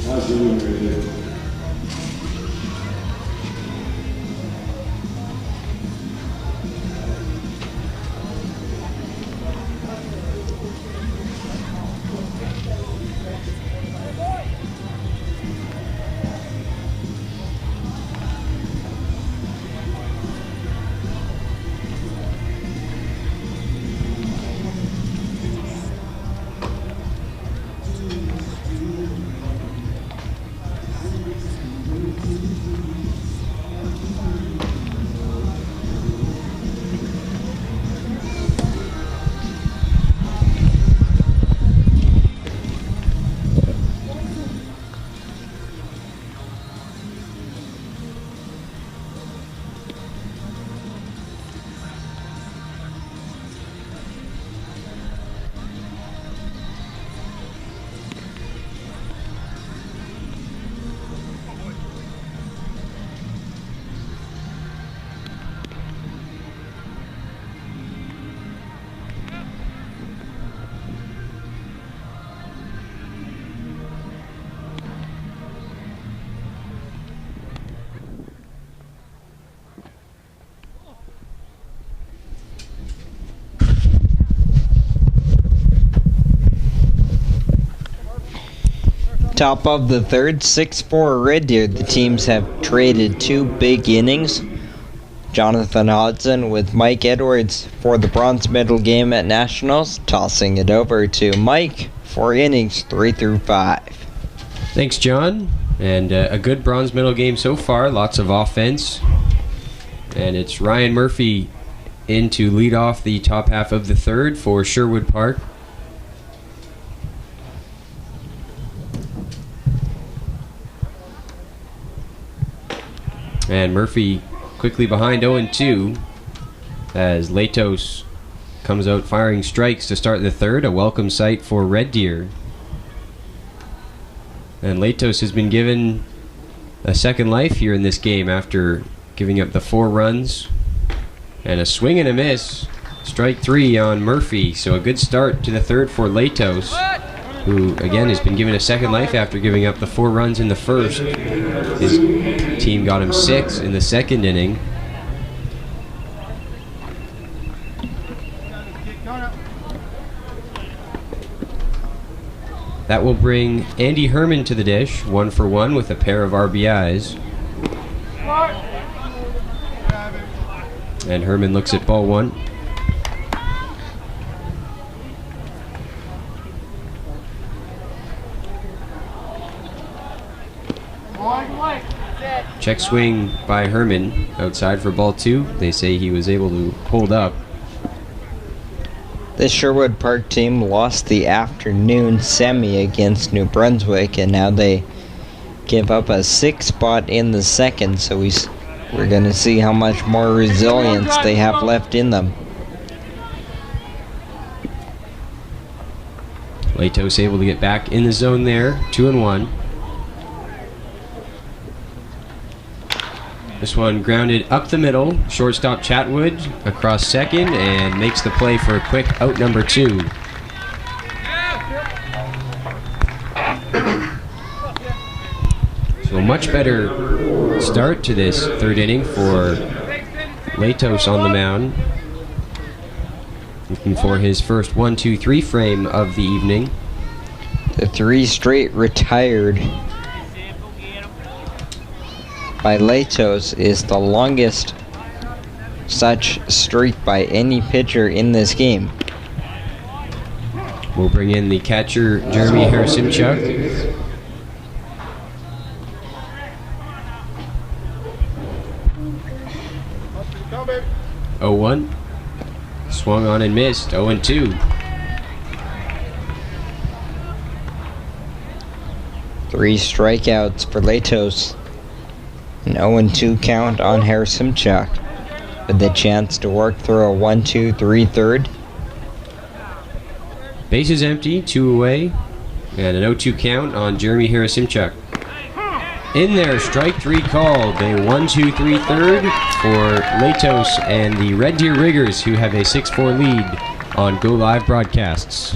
How's your room right there? Top of the third, 6-4 Red Deer. The teams have traded 2 big innings. Jonathan Hodson with Mike Edwards for the bronze medal game at Nationals, tossing it over to Mike for innings 3 through 5. Thanks, John. And a good bronze medal game so far. Lots of offense. And it's Ryan Murphy in to lead off the top half of the third for Sherwood Park. And Murphy quickly behind 0-2 as Latos comes out firing strikes to start the third. A welcome sight for Red Deer. And Latos has been given a second life here in this game after giving up the 4 runs. And a swing and a miss. Strike 3 on Murphy. So a good start to the third for Latos, who again has been given a second life after giving up the 4 runs in the first. His team got him 6 in the second inning. That will bring Andy Herman to the dish, 1 for 1 with a pair of RBIs. And Herman looks at ball 1. Check swing by Herman outside for ball 2. They say he was able to hold up. The Sherwood Park team lost the afternoon semi against New Brunswick, and now they give up a 6 spot in the second, so we're going to see how much more resilience they have left in them. Latos able to get back in the zone there, 2-1. This one grounded up the middle. Shortstop Chatwood across second and makes the play for a quick out number 2. So a much better start to this third inning for Latos on the mound. Looking for his first 1-2-3 frame of the evening. The 3 straight retired by Latos is the longest such streak by any pitcher in this game. We'll bring in the catcher, Jeremy Harasimchuk. Oh, 1. Swung on and missed. 0-2. 3 strikeouts for Latos. An 0-2 count on Harasimchuk with the chance to work through a 1-2-3 third. Bases empty, 2 away, and an 0-2 count on Jeremy Harasimchuk. In there, strike 3 called. A 1-2-3 third for Latos and the Red Deer Riggers, who have a 6-4 lead on Go Live broadcasts.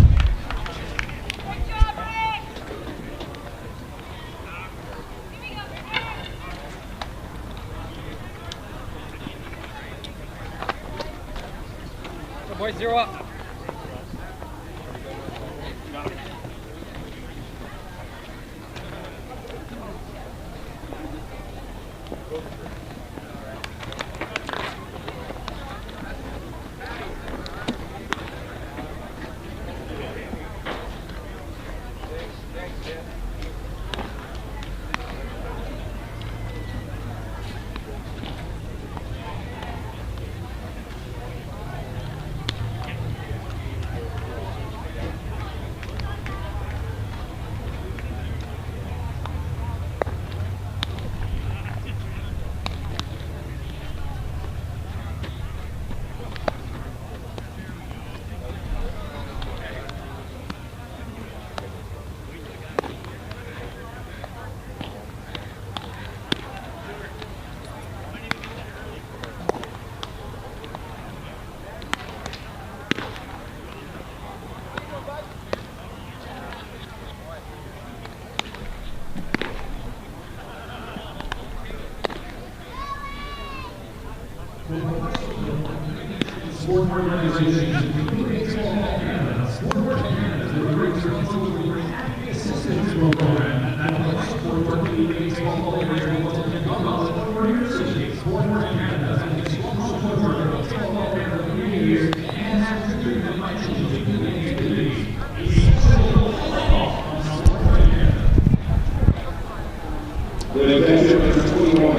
Boys, 0 up. Sport organizations, including baseball, Canada, Sport Canada, the Great Assistance Program.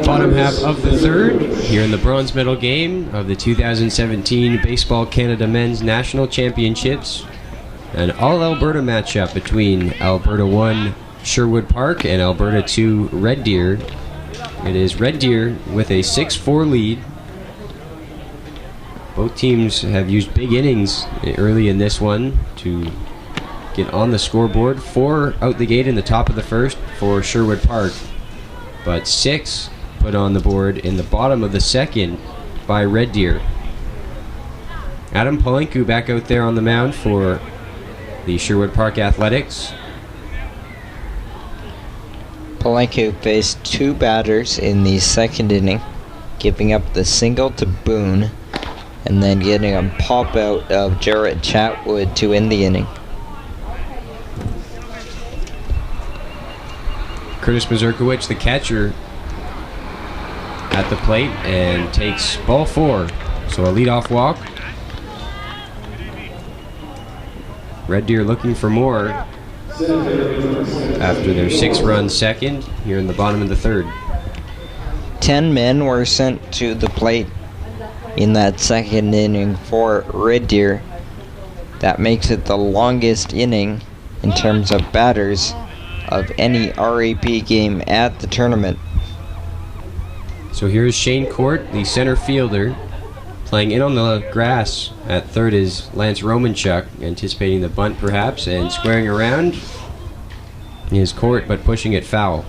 Bottom half of the third, here in the bronze medal game of the 2017 Baseball Canada Men's National Championships. An all-Alberta matchup between Alberta 1 Sherwood Park and Alberta 2 Red Deer. It is Red Deer with a 6-4 lead. Both teams have used big innings early in this one to get on the scoreboard. 4 out the gate in the top of the first for Sherwood Park, but 6 put on the board in the bottom of the second by Red Deer. Adam Palenku back out there on the mound for the Sherwood Park Athletics. Palenku faced 2 batters in the second inning, giving up the single to Boone, and then getting a pop out of Jarrett Chatwood to end the inning. Curtis Mazurkiewicz, the catcher, at the plate and takes ball 4. So a leadoff walk. Red Deer looking for more after their 6-run second here in the bottom of the third. 10 men were sent to the plate in that second inning for Red Deer. That makes it the longest inning in terms of batters of any RAP game at the tournament. So here's Shane Court, the center fielder, playing in on the grass. At third is Lance Romanchuk, anticipating the bunt perhaps, and squaring around is Court, but pushing it foul.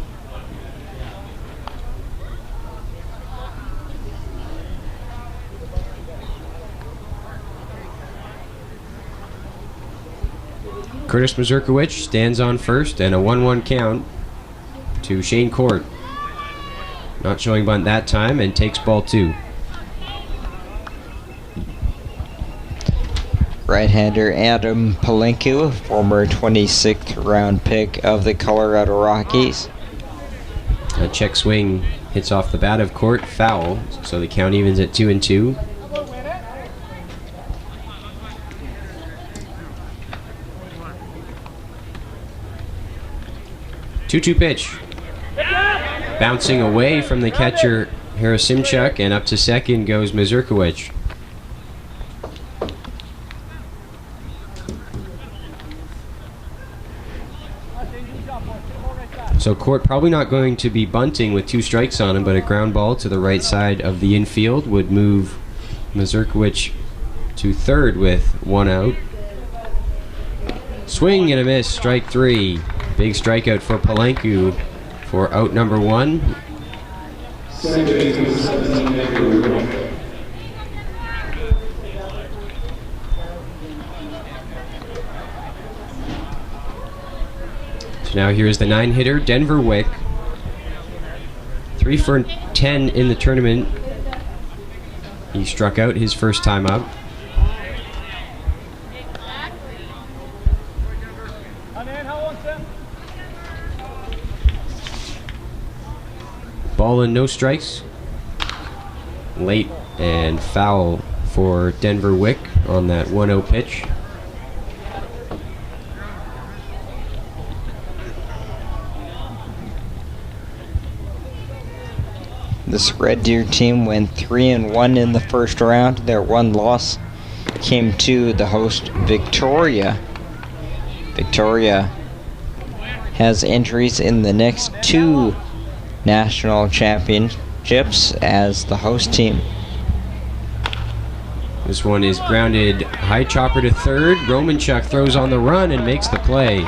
Curtis Mazurkiewicz stands on first, and a 1-1 count to Shane Court. Not showing bunt that time, and takes ball 2. Right-hander Adam Palenku, former 26th round pick of the Colorado Rockies. A check swing hits off the bat of Court, foul, so the count evens at 2-2. Two-two pitch. Bouncing away from the catcher Harasimchuk, and up to second goes Mazurkiewicz. So Court probably not going to be bunting with 2 strikes on him, but a ground ball to the right side of the infield would move Mazurkiewicz to third with 1 out. Swing and a miss, strike 3. Big strikeout for Palenku for out number 1. So now here's the 9-hitter, Denver Wick. 3 for 10 in the tournament. He struck out his first time up. Ball and no strikes. Late and foul for Denver Wick on that 1-0 pitch. This Red Deer team went 3-1 in the first round. Their one loss came to the host Victoria. Victoria has entries in the next 2 national championships as the host team. This one is grounded high chopper to third. Romanchuk throws on the run and makes the play.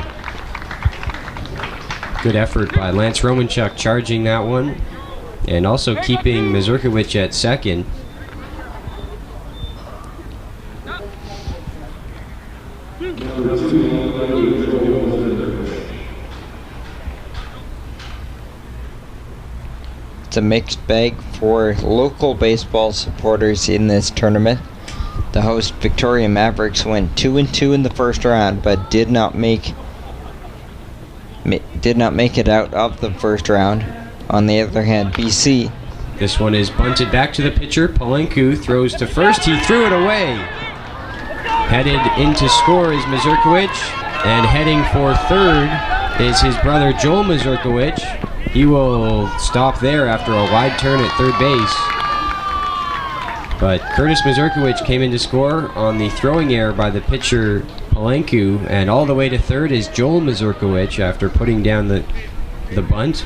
Good effort by Lance Romanchuk charging that one, and also keeping Mazurkiewicz at second. It's a mixed bag for local baseball supporters in this tournament. The host Victoria Mavericks went 2-2 in the first round, but did not make it out of the first round. On the other hand, BC. This one is bunted back to the pitcher. Palenku throws to first. He threw it away. Headed into score is Mazurkiewicz, and heading for third is his brother Joel Mazurkiewicz. He will stop there after a wide turn at third base. But Curtis Mazurkiewicz came in to score on the throwing error by the pitcher Palenku, and all the way to third is Joel Mazurkiewicz after putting down the bunt.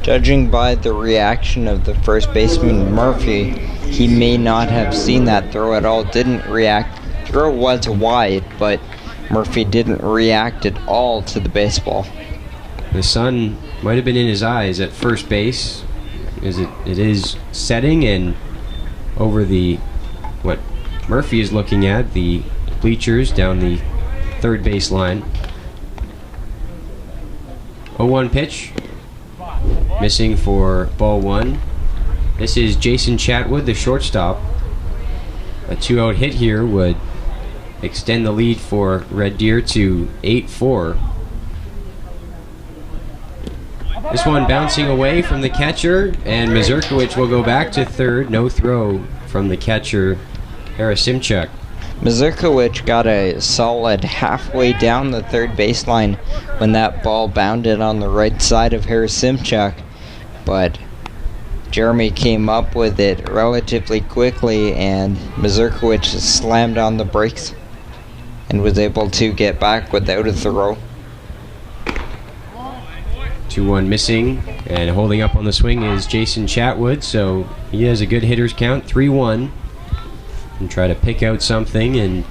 Judging by the reaction of the first baseman Murphy, he may not have seen that throw at all, didn't react. Throw was wide, but Murphy didn't react at all to the baseball. The sun might have been in his eyes at first base, as it is setting, and over the, what Murphy is looking at, the bleachers down the third base line. 0-1 pitch. Missing for ball one. This is Jason Chatwood, the shortstop. A 2-out hit here would extend the lead for Red Deer to 8-4. This one bouncing away from the catcher, and Mazurkiewicz will go back to third. No throw from the catcher, Harasimchuk. Mazurkiewicz got a solid halfway down the third baseline when that ball bounded on the right side of Harasimchuk, but Jeremy came up with it relatively quickly, and Mazurkiewicz slammed on the brakes and was able to get back without a throw. 2-1 missing, and holding up on the swing is Jason Chatwood, so he has a good hitter's count, 3-1. And try to pick out something and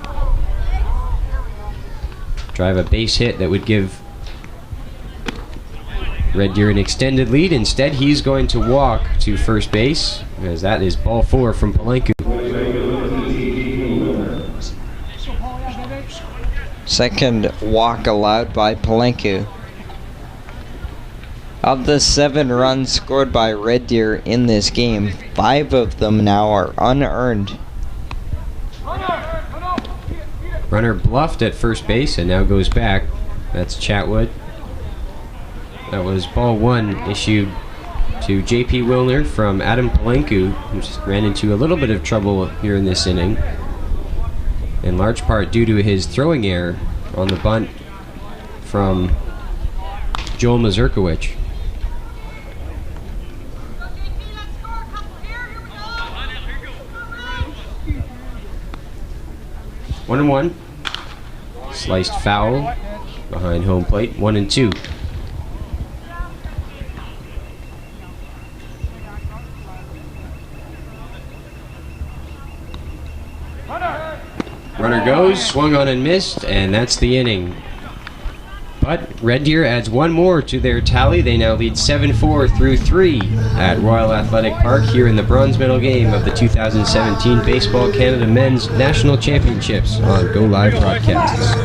drive a base hit that would give Red Deer an extended lead. Instead, he's going to walk to first base, as that is ball four from Palenku. Second walk allowed by Palenku. Of the 7 runs scored by Red Deer in this game, 5 of them now are unearned. Runner bluffed at first base and now goes back. That's Chatwood. That was ball one issued to J.P. Wilner from Adam Palenku, who just ran into a little bit of trouble here in this inning, in large part due to his throwing error on the bunt from Joel Mazurkiewicz. One and one. Sliced foul behind home plate. 1-2. Runner goes, swung on and missed, and that's the inning. But Red Deer adds one more to their tally. They now lead 7-4 through 3 at Royal Athletic Park here in the bronze medal game of the 2017 Baseball Canada Men's National Championships on Go Live Broadcasts.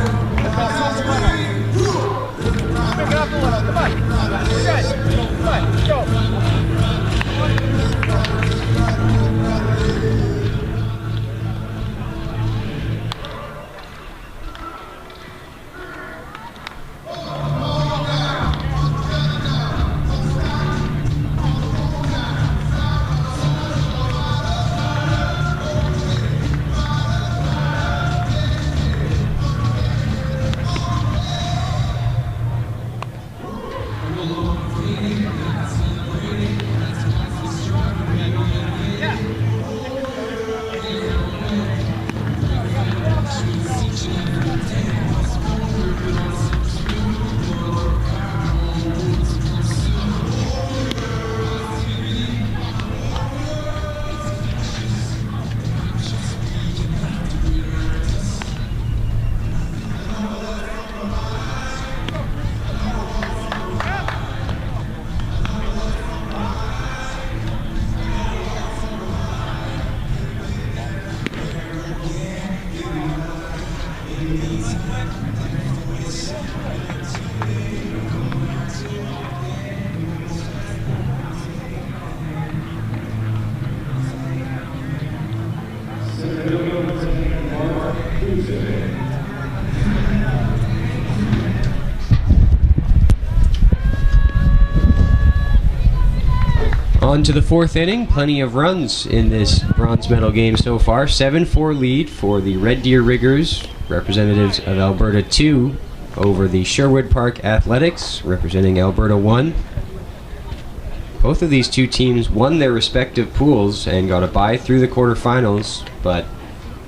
On to the fourth inning. Plenty of runs in this bronze medal game so far. 7-4 lead for the Red Deer Riggers, representatives of Alberta 2, over the Sherwood Park Athletics, representing Alberta 1. Both of these two teams won their respective pools and got a bye through the quarterfinals, but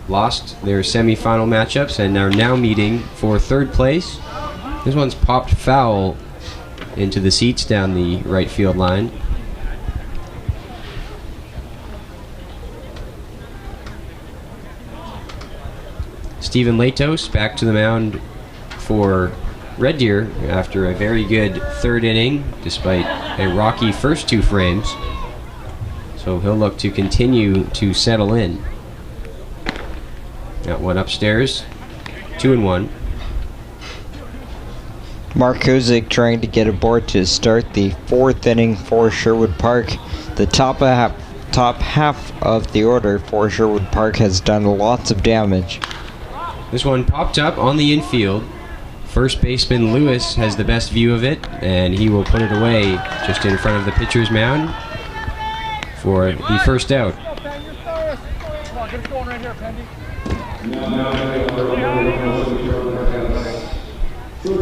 lost their semifinal matchups and are now meeting for third place. This one's popped foul into the seats down the right field line. Stephen Latos back to the mound for Red Deer after a very good third inning, despite a rocky first two frames. So he'll look to continue to settle in. Got one upstairs, 2-1. Mark Kuzik trying to get aboard to start the fourth inning for Sherwood Park. The top half of the order for Sherwood Park has done lots of damage. This one popped up on the infield. First baseman Lewis has the best view of it, and he will put it away just in front of the pitcher's mound for the first out.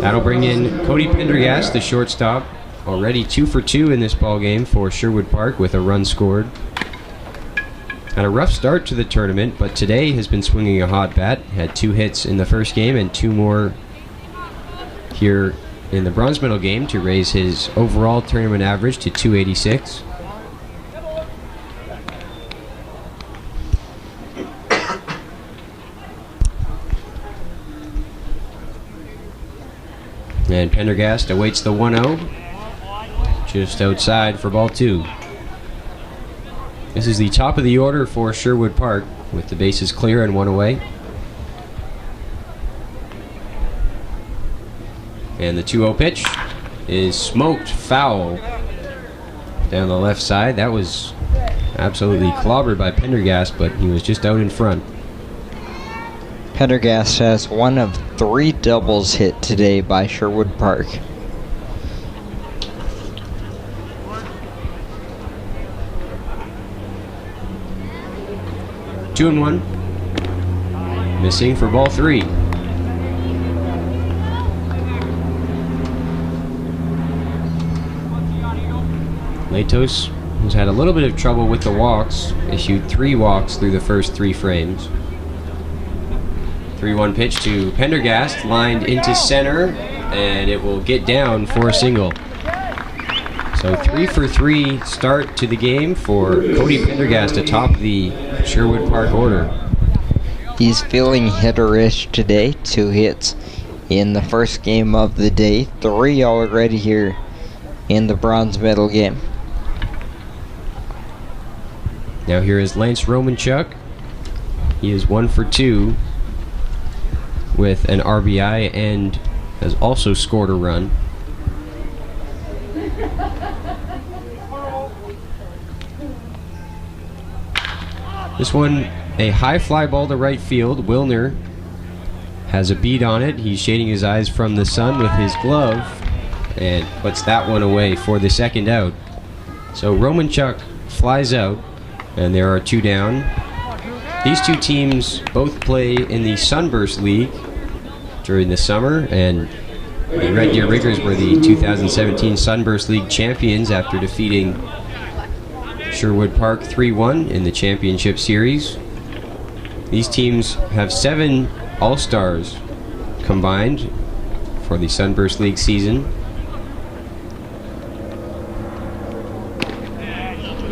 That'll bring in Cody Pendergast, the shortstop, already 2 for 2 in this ball game for Sherwood Park with a run scored. Had a rough start to the tournament, but today has been swinging a hot bat. Had 2 hits in the first game and 2 more here in the bronze medal game to raise his overall tournament average to 286. And Pendergast awaits the 1-0 just outside for ball 2. This is the top of the order for Sherwood Park with the bases clear and 1 away. And the 2-0 pitch is smoked foul down the left side. That was absolutely clobbered by Pendergast, but he was just out in front. Pendergast has one of 3 doubles hit today by Sherwood Park. Two and 1. Missing for ball 3. Latos has had a little bit of trouble with the walks. Issued 3 walks through the first 3 frames. 3-1 pitch to Pendergast, lined into center, and it will get down for a single. So 3 for 3 start to the game for Cody Pendergast atop the Sherwood Park order. He's feeling hitterish today. 2 hits in the first game of the day. 3 already here in the bronze medal game. Now here is Lance Romanchuk. He is 1 for 2 with an RBI and has also scored a run. This one, a high fly ball to right field. Wilner has a beat on it. He's shading his eyes from the sun with his glove and puts that one away for the second out. So Romanchuk flies out, and there are 2 down. These 2 teams both play in the Sunburst League during the summer, and the Red Deer Riggers were the 2017 Sunburst League champions after defeating Sherwood Park 3-1 in the championship series. These teams have 7 All-Stars combined for the Sunburst League season.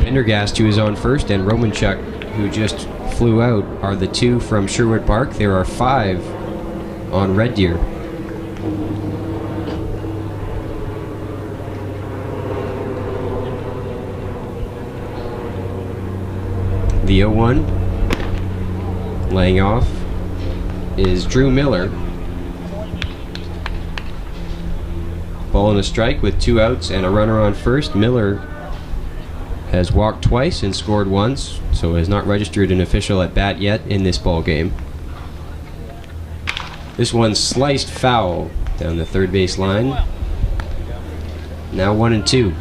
Pendergast, who is on first, and Romanchuk, who just flew out, are the 2 from Sherwood Park. There are 5 on Red Deer. The 0-1 laying off is Drew Miller. Ball and a strike with 2 outs and a runner on first. Miller has walked twice and scored once, so has not registered an official at bat yet in this ball game. This one sliced foul down the third base line. Now 1-2.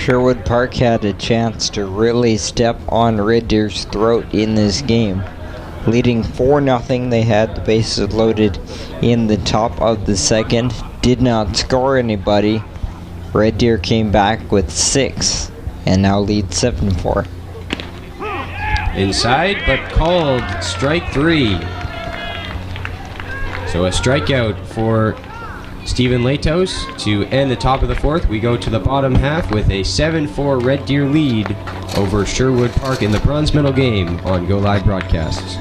Sherwood Park had a chance to really step on Red Deer's throat in this game. Leading 4-0, they had the bases loaded in the top of the second. Did not score anybody. Red Deer came back with 6 and now lead 7-4. Inside, but called strike 3. So a strikeout for Stephen Latos to end the top of the fourth. We go to the bottom half with a 7-4 Red Deer lead over Sherwood Park in the bronze medal game on Go Live Broadcasts.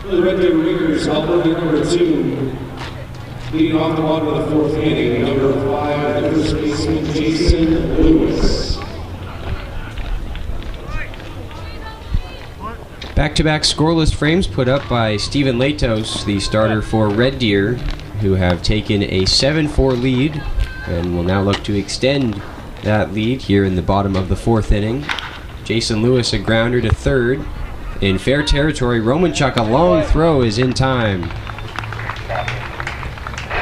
The Red Deer Riggers, Alberta number 2, leading off the bottom of the fourth inning, number 5, the first baseman Jason Lewis. Back-to-back scoreless frames put up by Stephen Latos, the starter for Red Deer, who have taken a 7-4 lead and will now look to extend that lead here in the bottom of the fourth inning. Jason Lewis, a grounder to third. In fair territory, Romanchuk, a long throw is in time.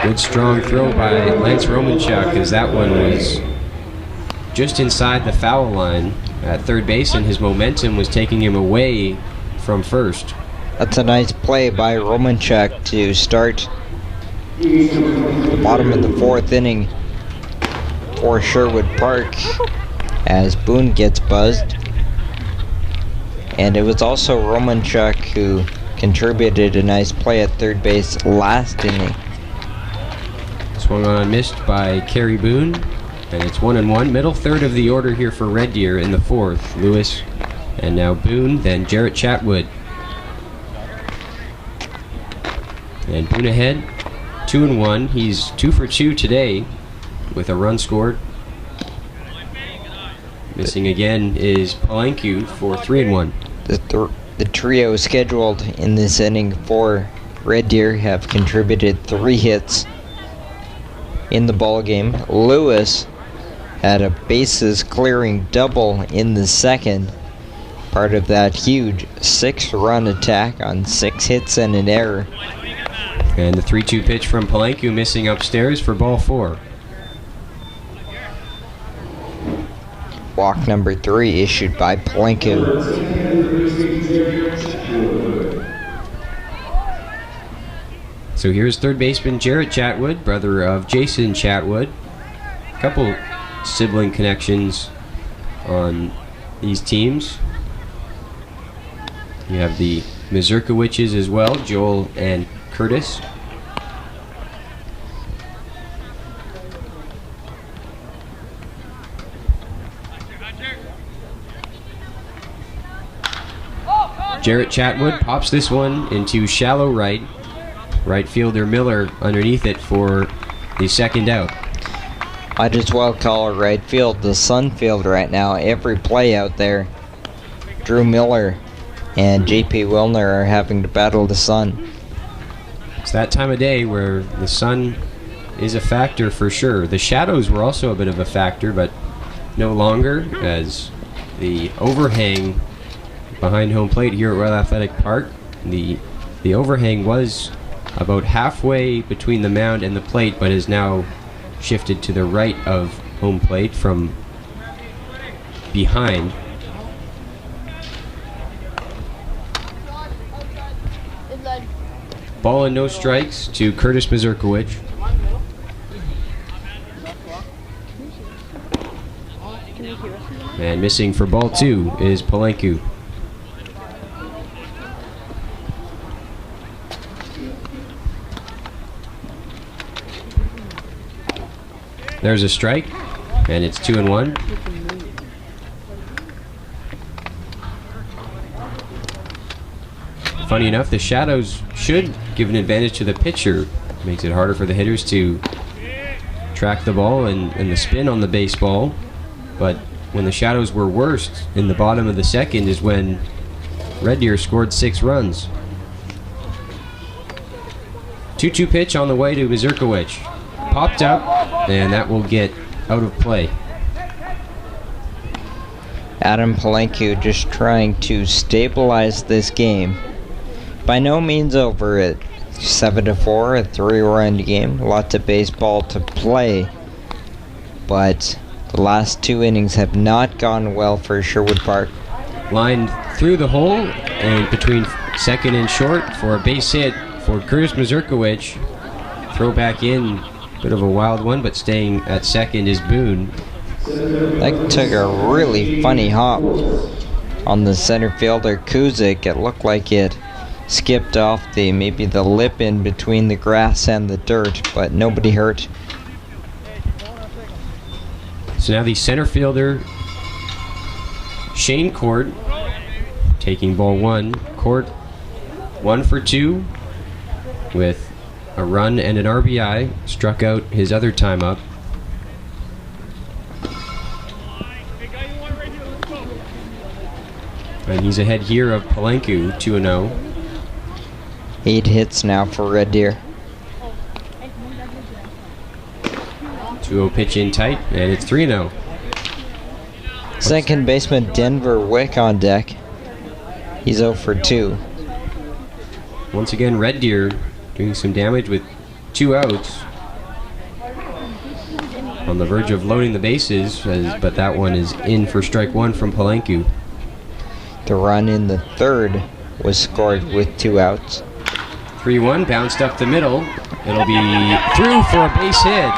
Good strong throw by Lance Romanchuk, as that one was just inside the foul line at third base, and his momentum was taking him away from first. That's a nice play by Romanchuk to start the bottom of the fourth inning for Sherwood Park as Boone gets buzzed. And it was also Romanchuk who contributed a nice play at third base last inning. Swung on and missed by Kerry Boone, and it's 1-1. Middle third of the order here for Red Deer in the fourth. Lewis, and now Boone, then Jarrett Chatwood. And Boone ahead, 2-1. He's 2 for 2 today with a run scored. Missing again is Palenque for 3-1. The trio scheduled in this inning for Red Deer have contributed 3 hits in the ball game. Lewis had a bases clearing double in the second, part of that huge 6-run attack on 6 hits and an error. And the 3-2 pitch from Palenque missing upstairs for ball 4. Walk number 3 issued by Palenque. So here's third baseman Jarrett Chatwood, brother of Jason Chatwood. A couple sibling connections on these teams. You have the Mazurkowiczes as well, Joel and Curtis. Jarrett Chatwood pops this one into shallow right. Right fielder Miller underneath it for the second out. Might as well call it right field the Sun field right now. Every play out there, Drew Miller and JP Wilner are having to battle the sun. It's that time of day where the sun is a factor for sure. The shadows were also a bit of a factor, but no longer, as the overhang behind home plate here at Royal Athletic Park, the overhang was about halfway between the mound and the plate, but is now shifted to the right of home plate from behind. Ball and no strikes to Curtis Mazurkowicz. And missing for ball 2 is Palenku. There's a strike, and it's 2-1. Funny enough, the shadows should give an advantage to the pitcher. Makes it harder for the hitters to track the ball and the spin on the baseball. But when the shadows were worst in the bottom of the second is when Red Deer scored 6 runs. 2-2 pitch on the way to Mazurkowicz. Popped up, and that will get out of play. Adam Palenku just trying to stabilize this game. By no means over it. 7-4, a 3-run game. Lots of baseball to play. But the last 2 innings have not gone well for Sherwood Park. Lined through the hole and between second and short for a base hit for Curtis Mazurkowicz. Throw back in. Bit of a wild one, but staying at second is Boone. That took a really funny hop on the center fielder Kuzik. It looked like it skipped off maybe the lip in between the grass and the dirt, but nobody hurt. So now the center fielder Shane Court taking ball 1. Court 1 for 2 with a run and an RBI. Struck out his other time up. And he's ahead here of Palenku, 2-0. 8 hits now for Red Deer. 2-0 pitch in tight, and it's 3-0. Second baseman Denver Wick on deck. He's 0 for 2. Once again, Red Deer doing some damage with 2 outs. On the verge of loading the bases, but that one is in for strike 1 from Palenku. The run in the third was scored with 2 outs. 3-1, bounced up the middle. It'll be through for a base hit.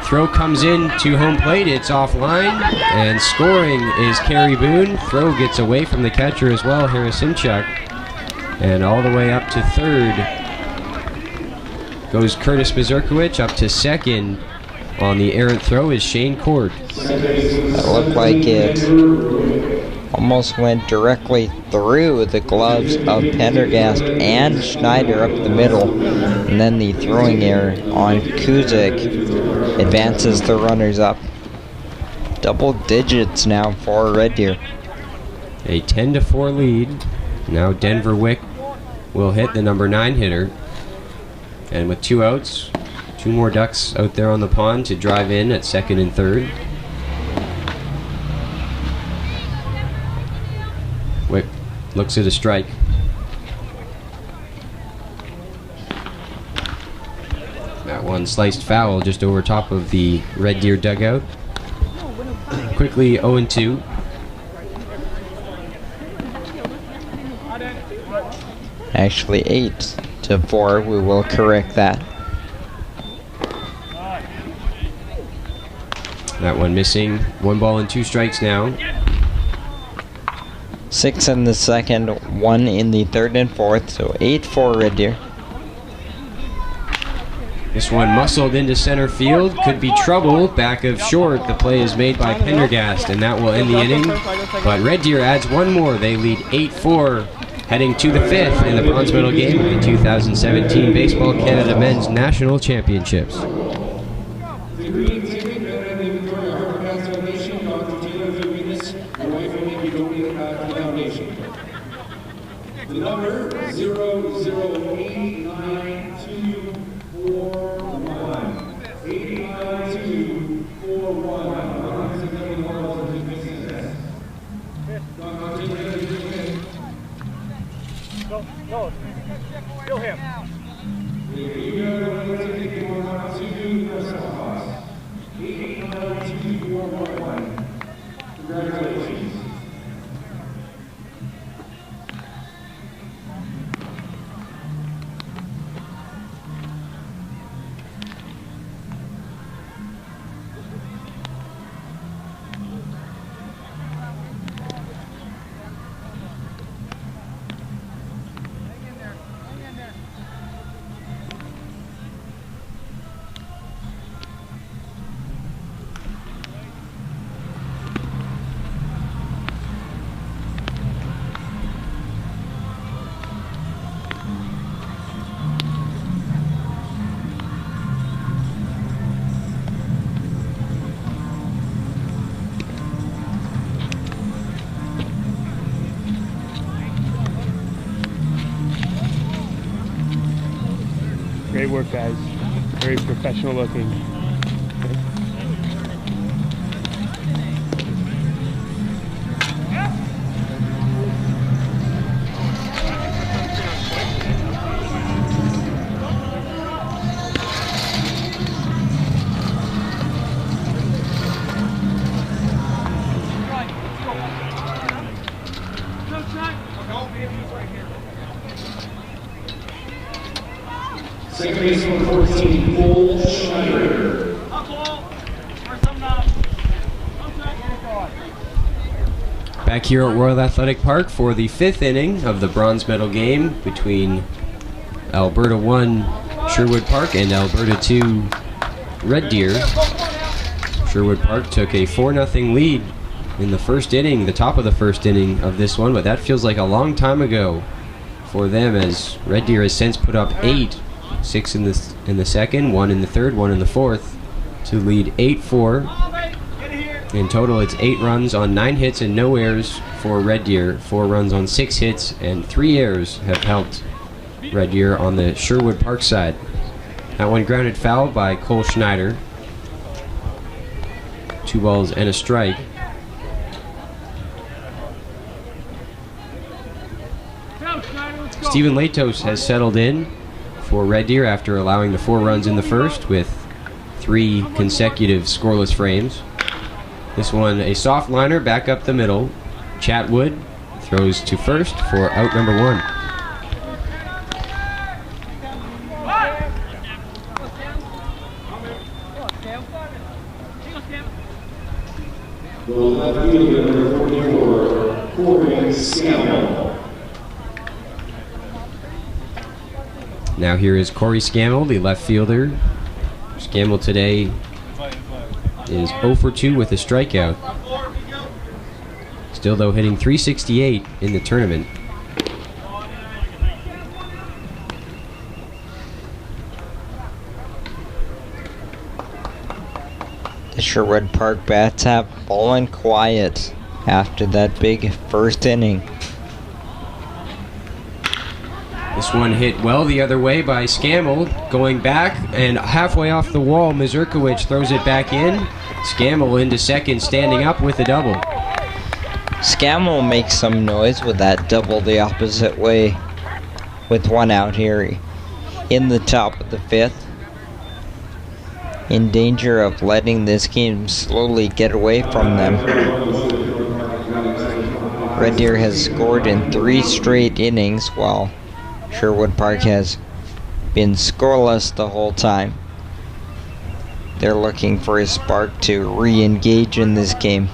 Throw comes in to home plate. It's offline, and scoring is Kerry Boone. Throw gets away from the catcher as well, Harasimchuk. And all the way up to third goes Curtis Mazurkowicz. Up to second on the errant throw is Shane Court. That looked like it almost went directly through the gloves of Pendergast and Schneider up the middle. And then the throwing error on Kuzik advances the runners up. Double digits now for Red Deer. A 10-4 lead. Now Denver Wick will hit, the number 9 hitter. And with 2 outs, 2 more ducks out there on the pond to drive in at second and third. Wick looks at a strike. That one sliced foul just over top of the Red Deer dugout. Quickly 0-2. Actually 8-4. We will correct that. That one missing. 1 ball and 2 strikes now. 6 in the second, 1 in the third and fourth, so 8 for Red Deer. This one muscled into center field. Could be trouble. Back of short. The play is made by Pendergast, and that will end the inning. But Red Deer adds 1 more. They lead 8-4, heading to the 5th in the bronze medal game of the 2017 Baseball Canada Men's National Championships. The number 00892441. 89241. Go. Kill him. Congratulations. Great work, guys. Very professional looking. Second baseman 14, Cole Schneider. Back here at Royal Athletic Park for the 5th inning of the bronze medal game between Alberta 1 Sherwood Park and Alberta 2 Red Deer. Sherwood Park took a 4-0 lead in the first inning, the top of the first inning of this one, but that feels like a long time ago for them, as Red Deer has since put up 8, 6 in the second, 1 in the third, 1 in the fourth, to lead 8-4. In total, it's 8 runs on 9 hits and no errors for Red Deer. 4 runs on 6 hits and 3 errors have helped Red Deer on the Sherwood Park side. That one grounded foul by Cole Schneider. 2 balls and a strike. Stephen Latos has settled in for Red Deer after allowing the 4 runs in the first with 3 consecutive scoreless frames. This one, a soft liner back up the middle. Chatwood throws to first for out number 1. The left fielder, number 44, Corey Scammell. Now here is Corey Scammell, the left fielder. Scammell today is 0 for 2 with a strikeout. Still, though, hitting .368 in the tournament. The Sherwood Park bats have fallen quiet after that big first inning. This one hit well the other way by Scammell, going back and halfway off the wall. Mazurkiewicz throws it back in. Scammell into second, standing up with a double. Scammell makes some noise with that double the opposite way with 1 out here in the top of the 5th. In danger of letting this game slowly get away from them. Red Deer has scored in 3 straight innings while Sherwood Park has been scoreless the whole time. They're looking for a spark to re-engage in this game.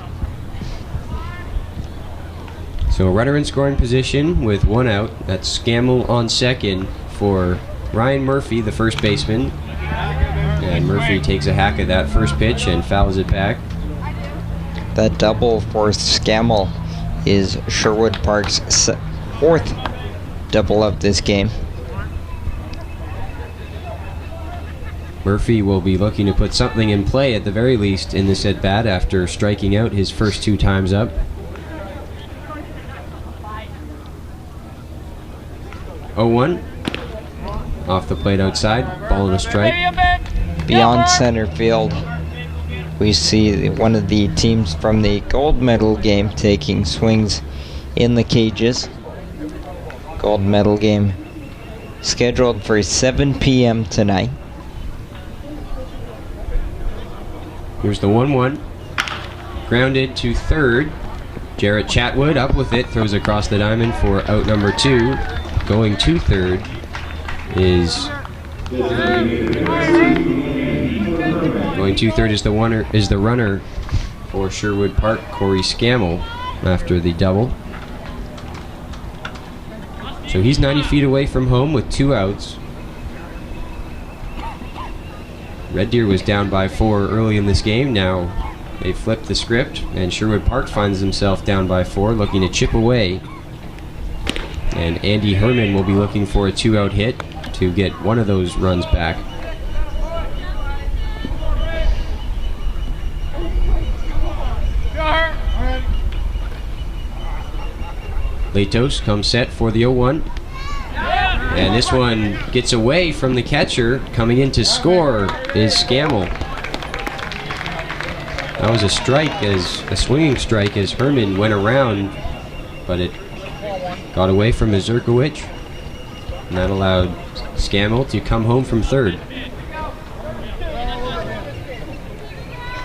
So a runner in scoring position with 1 out. That's Scammell on second for Ryan Murphy, the first baseman. And Murphy takes a hack at that first pitch and fouls it back. That double for Scammell is Sherwood Park's 4th double of this game. Murphy will be looking to put something in play at the very least in this at-bat after striking out his first 2 times up. Oh, 1 off the plate outside, ball and a strike. Beyond center field, we see one of the teams from the gold medal game taking swings in the cages. Gold medal game scheduled for 7 p.m. tonight. Here's the 1-1. Grounded to third. Jarrett Chatwood up with it, throws across the diamond for out number 2. Going to third is the runner for Sherwood Park, Corey Scammell, after the double. So he's 90 feet away from home with 2 outs. Red Deer was down by 4 early in this game. Now they flipped the script, and Sherwood Park finds himself down by 4, looking to chip away. And Andy Herman will be looking for a 2-out hit to get one of those runs back. Latos comes set for the 0-1. And this one gets away from the catcher. Coming in to score is Scammell. That was a strike, a swinging strike as Herman went around, but it got away from Mazurkiewicz, and that allowed Scammell to come home from third.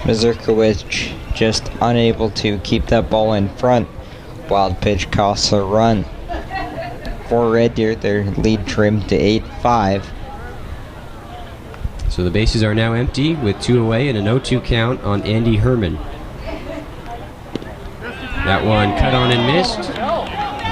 Mazurkiewicz just unable to keep that ball in front. Wild pitch costs a run. For Red Deer, their lead trimmed to 8-5. So the bases are now empty with 2 away and a 0-2 count on Andy Herman. That one cut on and missed.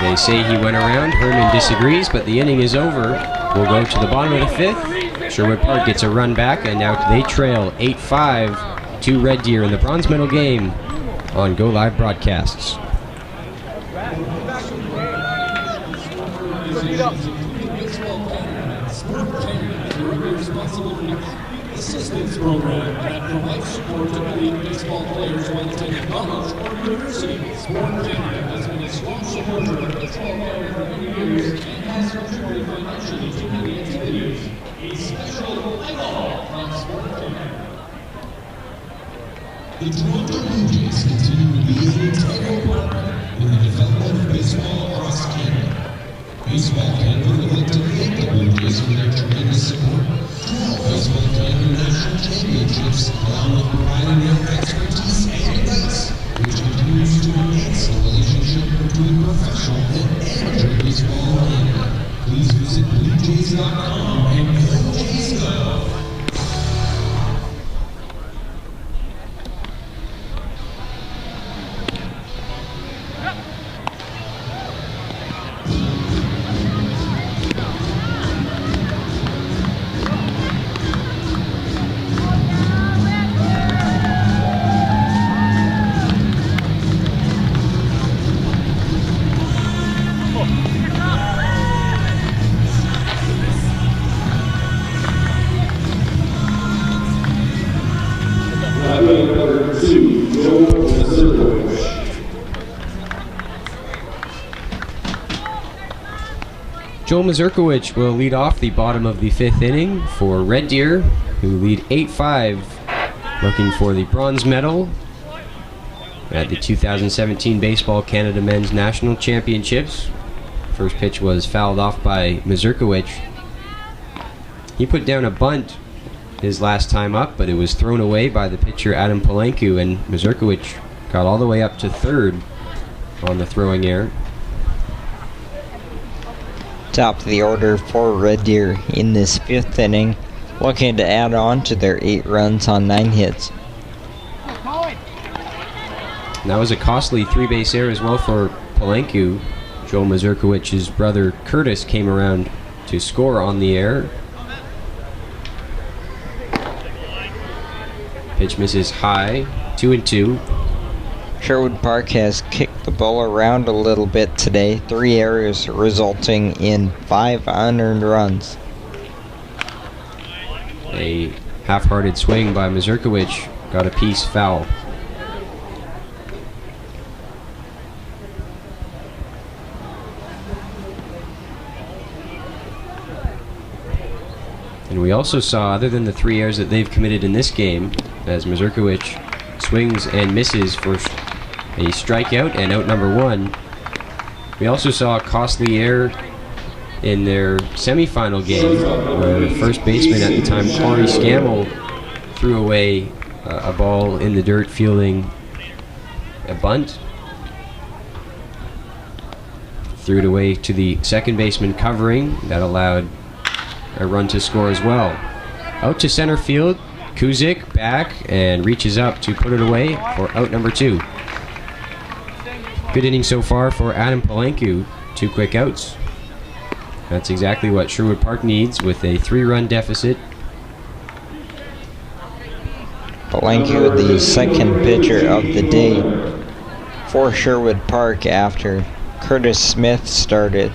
They say he went around. Herman disagrees, but the inning is over. We'll go to the bottom of the 5th. Sherwood Park gets a run back, and now they trail 8-5 to Red Deer in the bronze medal game on Go Live Broadcasts. Assistance program that provides support to elite baseball players while attending college or university. Sport Canada has been a strong supporter of the 12-hour for many years and has contributed financially to many activities. A special medal from Sport Canada. The Toronto Blue Jays continue to be an integral partner in the development of baseball across Canada. Baseball Canada would like to thank the Blue Jays for their tremendous support. Baseball Canada National Championships, along with providing their expertise and advice, which continues to enhance the relationship between professional and amateur baseball in Canada. Please visit BlueJays.com and go Jays go! Joel Mazurkiewicz will lead off the bottom of the 5th inning for Red Deer, who lead 8-5, looking for the bronze medal at the 2017 Baseball Canada Men's National Championships. First pitch was fouled off by Mazurkiewicz. He put down a bunt his last time up, but it was thrown away by the pitcher Adam Palenku, and Mazurkiewicz got all the way up to third on the throwing error. Top of the order for Red Deer in this 5th inning, looking to add on to their 8 runs on 9 hits. And that was a costly 3-base error as well for Palenku. Joel Mazurkiewicz's brother Curtis came around to score on the error. Pitch misses high, 2-2. Sherwood Park has kicked the ball around a little bit today, 3 errors resulting in 5 unearned runs. A half-hearted swing by Mazurkiewicz got a piece foul. And we also saw, other than the 3 errors that they've committed in this game, as Mazurkiewicz swings and misses for a strikeout and out number 1, we also saw a costly error in their semifinal game where first baseman at the time, Corey Scammell, threw away a ball in the dirt fielding a bunt. Threw it away to the second baseman covering. That allowed a run to score as well. Out to center field, Kuzik back and reaches up to put it away for out number 2. Good inning so far for Adam Palenku, 2 quick outs. That's exactly what Sherwood Park needs with a 3-run deficit. Palenku, the second pitcher of the day for Sherwood Park after Curtis Smith started,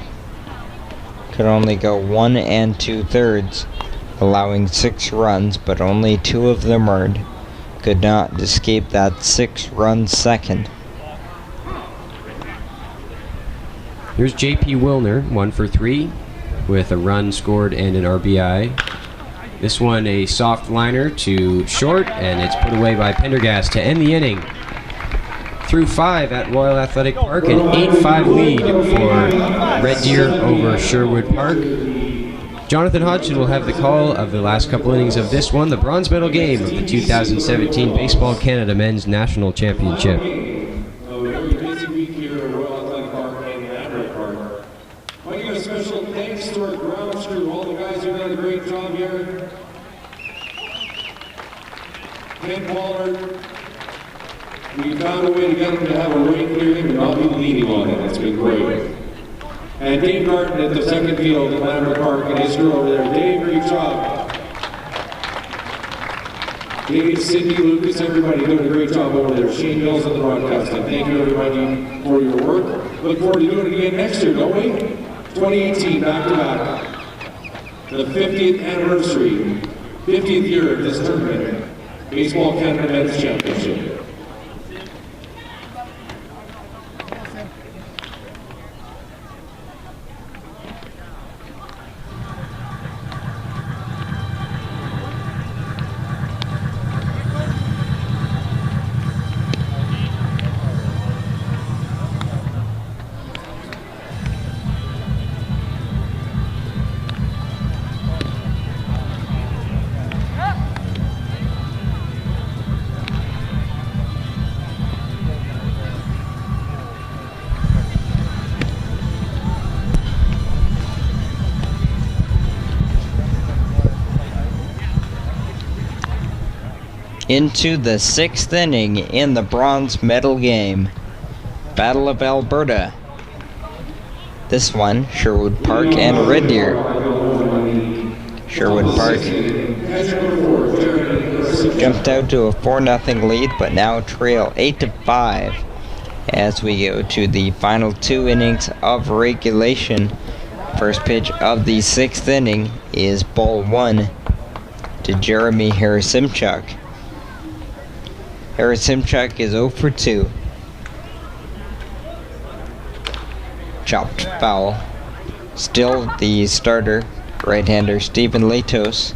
could only go 1 2/3, allowing 6 runs, but only 2 of them earned. Could not escape that 6-run second. Here's J.P. Wilner, 1 for 3. with a run scored and an RBI. This one a soft liner to short, and it's put away by Pendergast to end the inning. Through 5 at Royal Athletic Park, an 8-5 lead for Red Deer over Sherwood Park. Jonathan Hodgson will have the call of the last couple innings of this one, the bronze medal game of the 2017 Baseball Canada Men's National Championship. A very busy week here at Royal Athletic Park and Admiral Park. I want to give a special thanks to our ground crew, all the guys who've done a great job here. Ken Pollard, we found a way to get him to have a right clearing and not be leaning on it. It's been great. And Dave Martin at the second field at Admiral Park and his crew over there. Dave, great job. Dave, Cindy, Lucas, everybody doing a great job over there. Shane Mills on the broadcasting. Thank you, everybody, for your work. Look forward to doing it again next year, don't we? 2018, back to back. The 50th anniversary, 50th year of this tournament, Baseball Canada Men's Championship. Into the 6th inning in the bronze medal game. Battle of Alberta. This one, Sherwood Park and Red Deer. Sherwood Park jumped out to a 4-0 lead, but now trail 8-5 as we go to the final 2 innings of regulation. First pitch of the 6th inning is ball 1 to Jeremy Harasimchuk. Harasimchuk is 0 for 2. Chopped foul. Still the starter, right-hander Stephen Latos.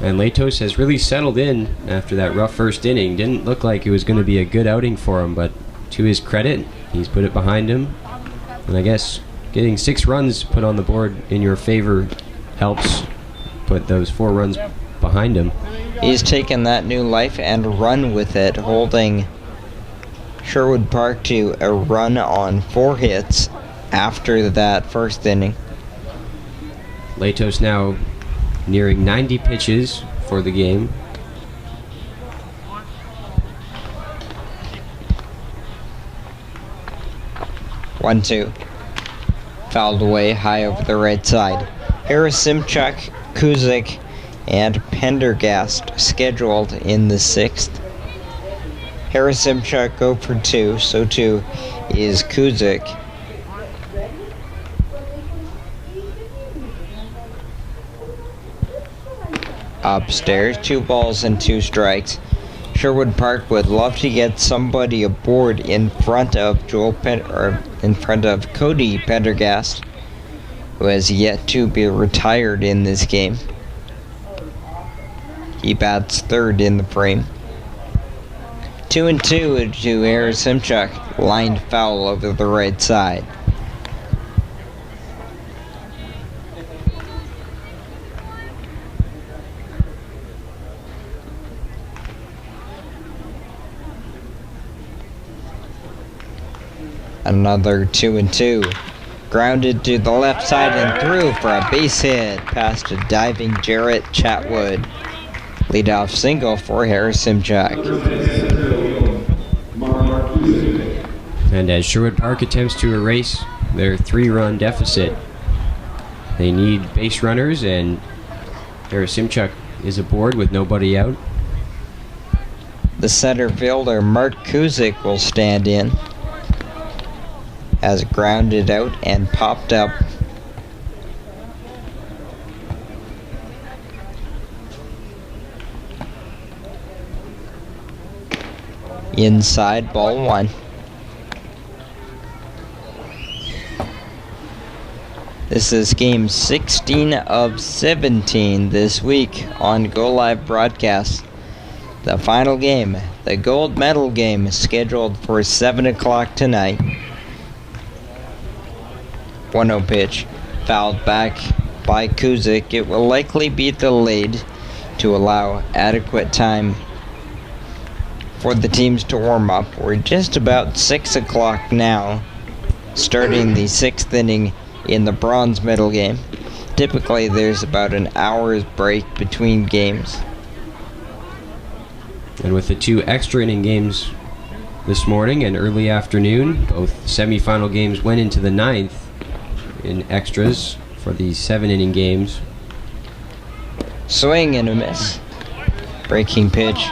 And Latos has really settled in after that rough first inning. Didn't look like it was going to be a good outing for him, but to his credit, he's put it behind him. And I guess getting 6 runs put on the board in your favor helps put those 4 runs behind him. He's taken that new life and run with it, holding Sherwood Park to a run on 4 hits after that first inning. Latos now nearing 90 pitches for the game. One, 2. Fouled away high over the right side. Harasimchuk, Kuzik, and Pendergast scheduled in the 6th. Harasimchuk 0 for 2, so too is Kuzik. Upstairs, 2 balls and 2 strikes. Sherwood Park would love to get somebody aboard in front of in front of Cody Pendergast, who has yet to be retired in this game. He bats 3rd in the frame. 2-2 to Harasimchuk, lined foul over the right side. Another 2-2. Grounded to the left side and through for a base hit past a diving Jarrett Chatwood. Leadoff single for Harasimchuk. And as Sherwood Park attempts to erase their 3-run deficit, they need base runners, and Harasimchuk is aboard with nobody out. The center fielder Mark Kuzik will stand in, as grounded out and popped up. Inside, ball 1. This is game 16 of 17 this week on Go Live broadcast. The final game, the gold medal game, is scheduled for 7 o'clock tonight. 1-0 pitch, fouled back by Kuzik. It will likely be delayed to allow adequate time for the teams to warm up. We're just about 6 o'clock now, starting the 6th inning in the bronze medal game. Typically there's about an hour's break between games. And with the 2 extra inning games this morning and early afternoon, both semifinal games went into the 9th in extras for the 7 inning games. Swing and a miss. Breaking pitch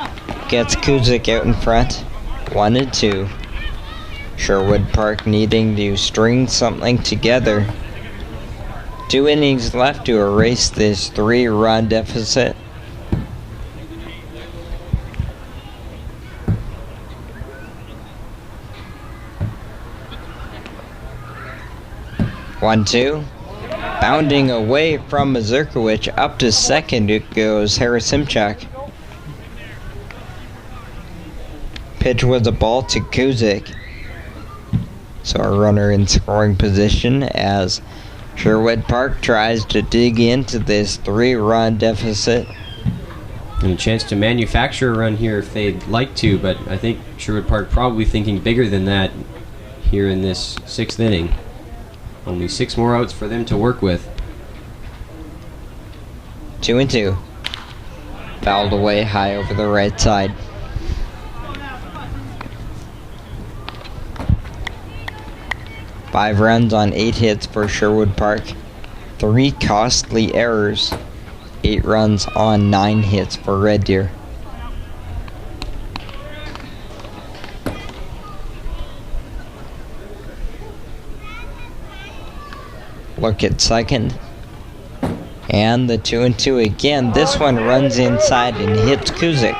gets Kuzik out in front. 1-2. Sherwood Park needing to string something together. 2 innings left to erase this 3-run deficit. One, two. Bounding away from Mazurkiewicz, up to second it goes Harasimchak. Pitch was a ball to Kuzik. So a runner in scoring position as Sherwood Park tries to dig into this 3-run deficit. And a chance to manufacture a run here if they'd like to, but I think Sherwood Park probably thinking bigger than that here in this 6th inning. Only 6 more outs for them to work with. 2-2. Fouled away high over the right side. Five runs on 8 hits for Sherwood Park. 3 costly errors. 8 runs on 9 hits for Red Deer. Look at second. And the 2-2 again. This one runs inside and hits Kuzik.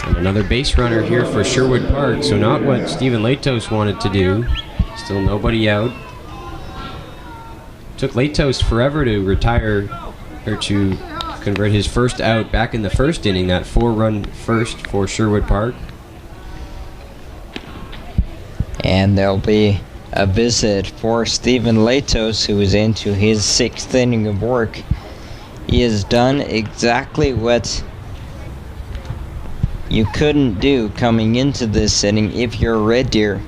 And another base runner here for Sherwood Park, so not what Steven Latos wanted to do. Still nobody out. Took Latos forever to retire, or to convert his first out back in the 1st inning, that 4-run first for Sherwood Park. And there'll be a visit for Steven Latos, who is into his 6th inning of work. He has done exactly what you couldn't do coming into this inning if you're Red Deer.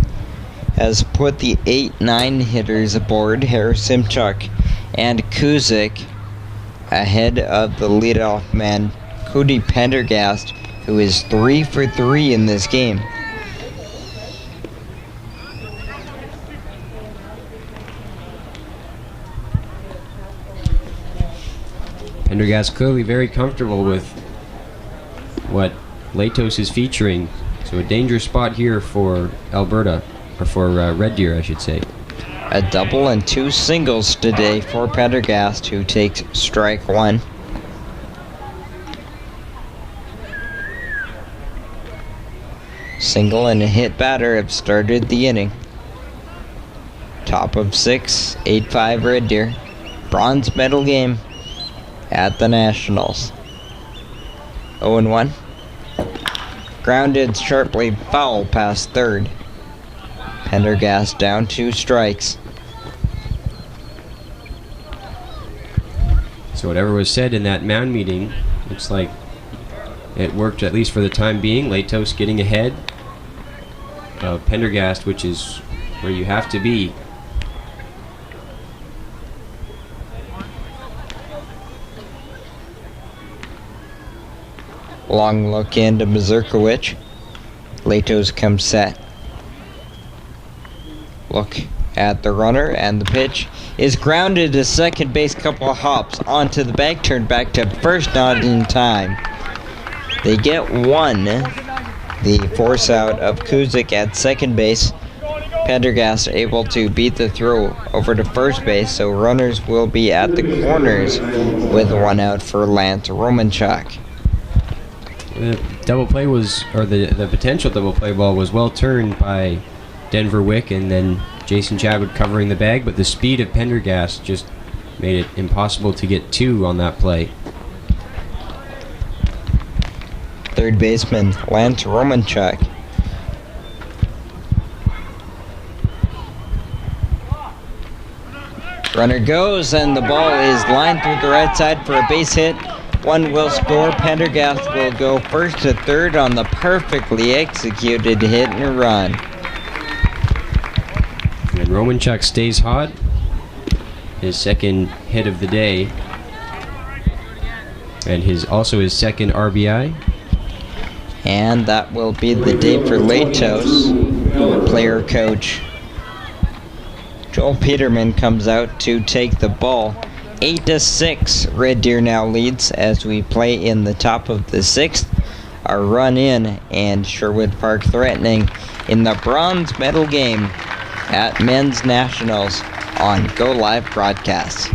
Has put the 8-9 hitters aboard, Harasimchuk and Kuzik, ahead of the leadoff man, Cody Pendergast, who is 3 for 3 in this game. Pendergast clearly very comfortable with what Latos is featuring. So a dangerous spot here for Alberta, or for Red Deer, I should say. A double and 2 singles today for Pendergast, who takes strike 1. Single and a hit batter have started the inning. Top of 6, 8-5 Red Deer. Bronze medal game at the Nationals. 0-1. Grounded sharply foul past third. Pendergast down 2 strikes. So whatever was said in that mound meeting, looks like it worked, at least for the time being. Latos getting ahead of Pendergast, which is where you have to be. Long look into Mazurkiewicz. Latos comes set. Look at the runner, and the pitch is grounded to second base. Couple of hops onto the bag, turned back to first, not in time. They get 1. The force out of Kuzik at second base. Pendergast able to beat the throw over to first base, so runners will be at the corners with 1 out for Lance Romanchuk. The double play was, or the potential double play ball was well turned by Denver Wick, and then Jason Chadwick covering the bag, but the speed of Pendergast just made it impossible to get 2 on that play. Third baseman Lance Romanchuk. Runner goes, and the ball is lined through the right side for a base hit. One will score. Pendergast will go first to third on the perfectly executed hit and run. And Romanchuk stays hot. His second hit of the day. And also his second RBI. And that will be the day for Latos. Player coach Joel Peterman comes out to take the ball. 8-6, Red Deer now leads as we play in the top of the 6th. A run in, and Sherwood Park threatening in the bronze medal game at Men's Nationals on Go Live Broadcasts.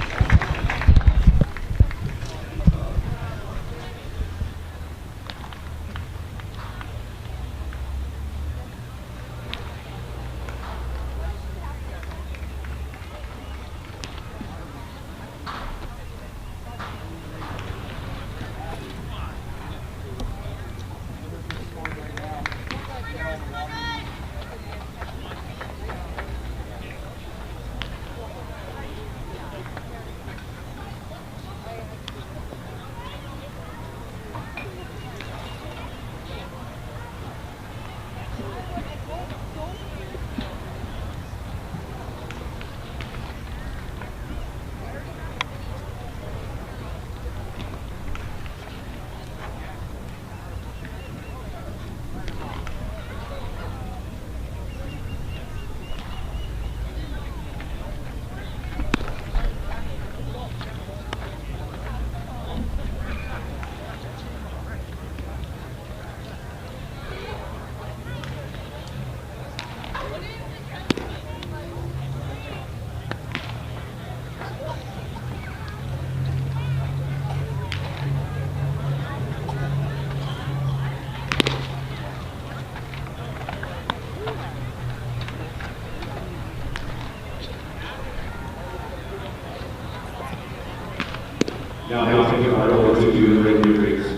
Now taking our over to the Red Deer Race.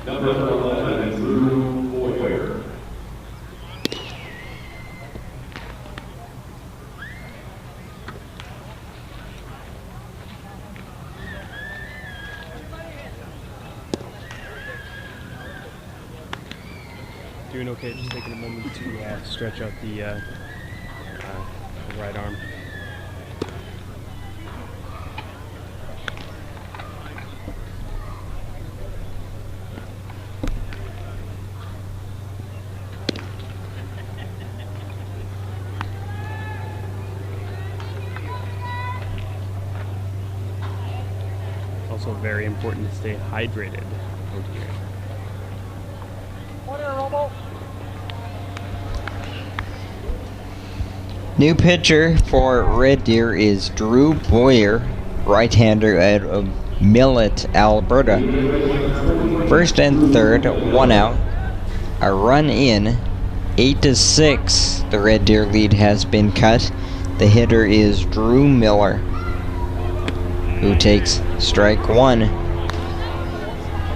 Number 11, Drew Boyer. Doing okay, just taking a moment to stretch out the right arm. Also very important to stay hydrated out here. New pitcher for Red Deer is Drew Boyer, right-hander out of Millet, Alberta. First and third, 1 out. A run in, 8-6. The Red Deer lead has been cut. The hitter is Drew Miller, who takes strike 1.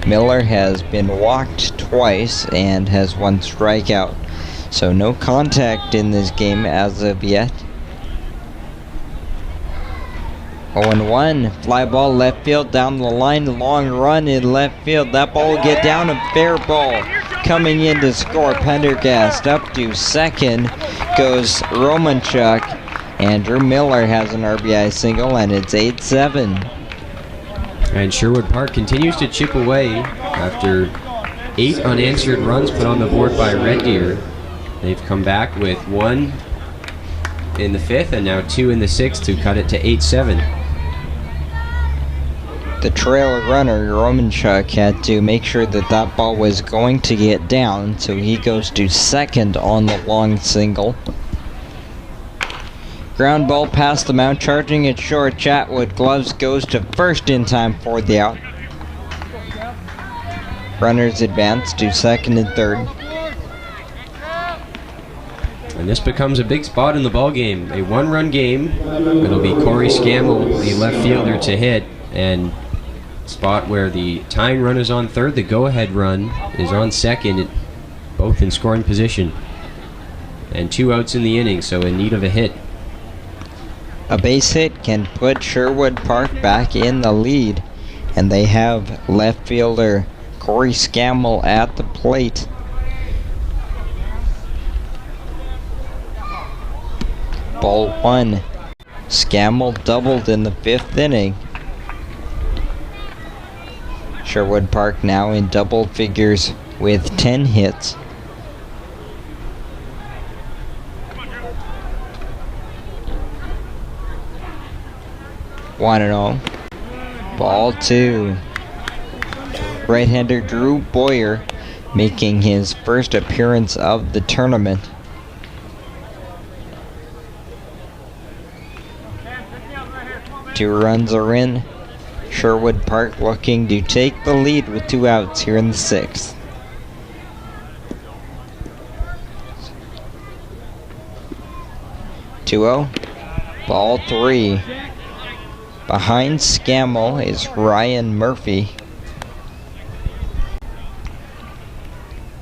Miller has been walked twice and has 1 strikeout. So no contact in this game as of yet. 0-1, fly ball left field down the line, long run in left field. That ball will get down, a fair ball. Coming in to score, Pendergast up to second goes Romanchuk. Andrew Miller has an RBI single, and it's 8-7. And Sherwood Park continues to chip away after 8 unanswered runs put on the board by Red Deer. They've come back with 1 in the 5th and now 2 in the 6th to cut it to 8-7. The trail runner, Romanchuk, had to make sure that that ball was going to get down, so he goes to second on the long single. Ground ball past the mound, charging it short. Chatwood gloves goes to first in time for the out. Runners advance to second and third. And And this becomes a big spot in the ball game. A one-run game. It'll be Corey Scammell, the left fielder, to hit, and spot where the tying run is on third, the go-ahead run is on second, both in scoring position. And 2 outs in the inning, so in need of a hit. A base hit can put Sherwood Park back in the lead, and they have left fielder Corey Scammell at the plate. Ball 1. Scammell doubled in the 5th inning. Sherwood Park now in double figures with 10 hits. One and all. Ball 2. Right-hander Drew Boyer making his first appearance of the tournament. Two runs are in. Sherwood Park looking to take the lead with 2 outs here in the 6th. Two-0. Ball 3. Behind Scammell is Ryan Murphy.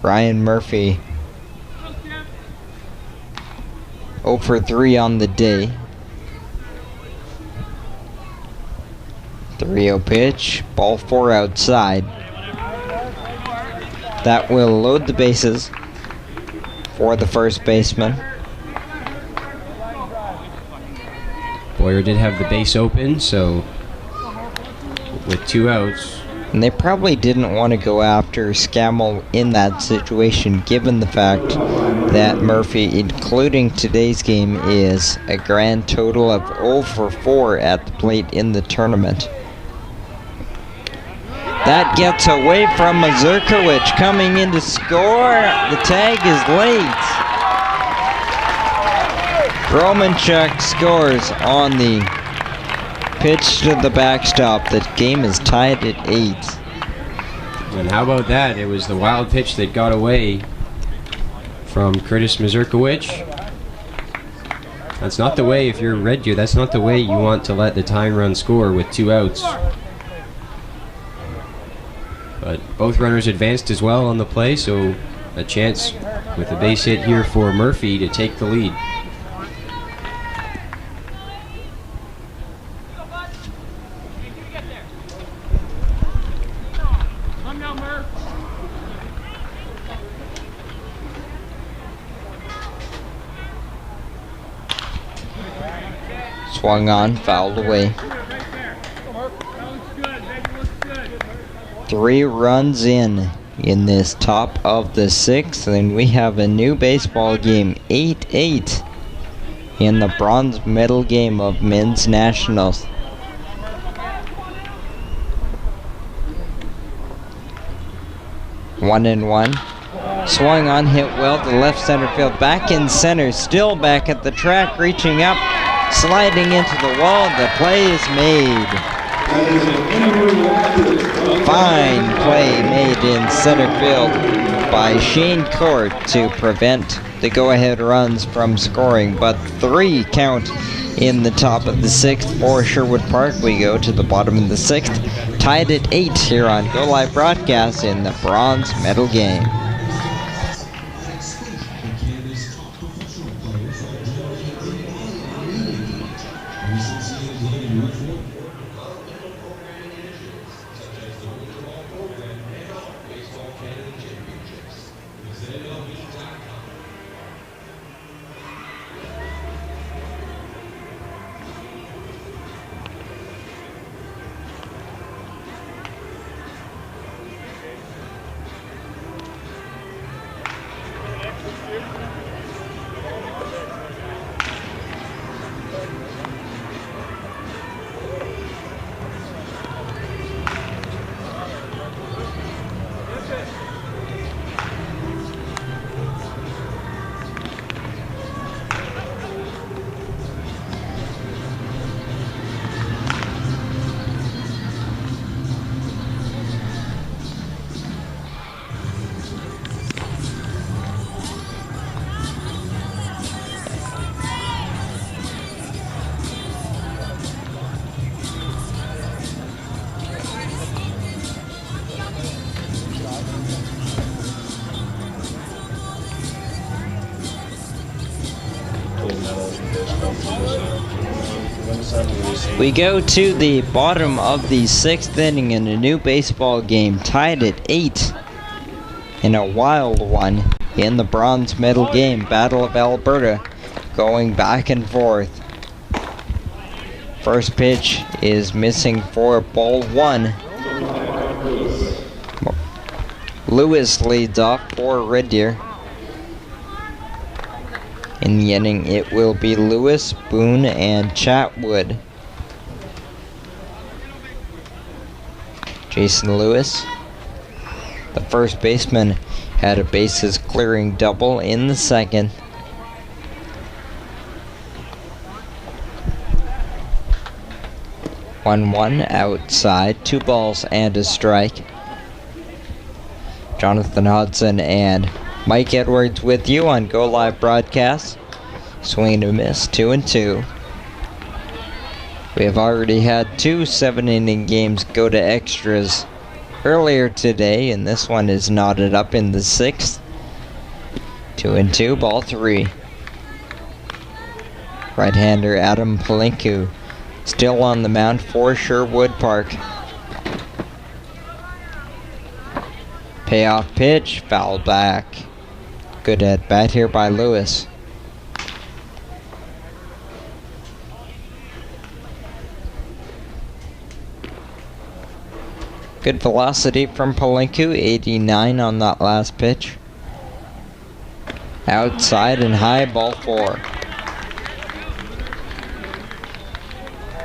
Ryan Murphy 0 for 3 on the day. 3-0 pitch, ball 4 outside. That will load the bases for the first baseman. Boyer did have the base open, so with 2 outs. And they probably didn't want to go after Scammell in that situation, given the fact that Murphy, including today's game, is a grand total of 0 for 4 at the plate in the tournament. That gets away from Mazurkiewicz coming in to score. The tag is late. Romanchuk scores on the pitch to the backstop. The game is tied at 8. And how about that? It was the wild pitch that got away from Curtis Mazurkiewicz. That's not the way, if you're Red Deer, that's not the way you want to let the tying run score with 2 outs. But both runners advanced as well on the play, so a chance with a base hit here for Murphy to take the lead. Swung on, fouled away. 3 runs in this top of the 6th, and we have a new baseball game, 8-8 in the bronze medal game of men's nationals. One and one. Swung on, hit well to left center field. Back in center, still back at the track, reaching up, sliding into the wall. The play is made. Fine play made in center field by Shane Court to prevent the go-ahead runs from scoring, but 3 count in the top of the 6th for Sherwood Park. We go to the bottom of the 6th, tied at 8 here on Go Live Broadcast in the bronze medal game. We go to the bottom of the 6th inning in a new baseball game, tied at 8 in a wild one in the bronze medal game, Battle of Alberta, going back and forth. First pitch is missing for ball 1. Lewis leads off for Red Deer. In the inning, it will be Lewis, Boone, and Chatwood. Jason Lewis, the first baseman, had a bases clearing double in the 2nd. One outside, 2 balls and a strike. Jonathan Hodson and Mike Edwards with you on Go Live Broadcast. Swing and a miss, 2-2. We have already had 2 7-inning games go to extras earlier today, and this one is knotted up in the 6th. 2-2, ball 3. Right-hander Adam Palenku still on the mound for Sherwood Park. Payoff pitch, foul back. Good at bat here by Lewis. Good velocity from Palenku, 89 on that last pitch. Outside and high, ball 4.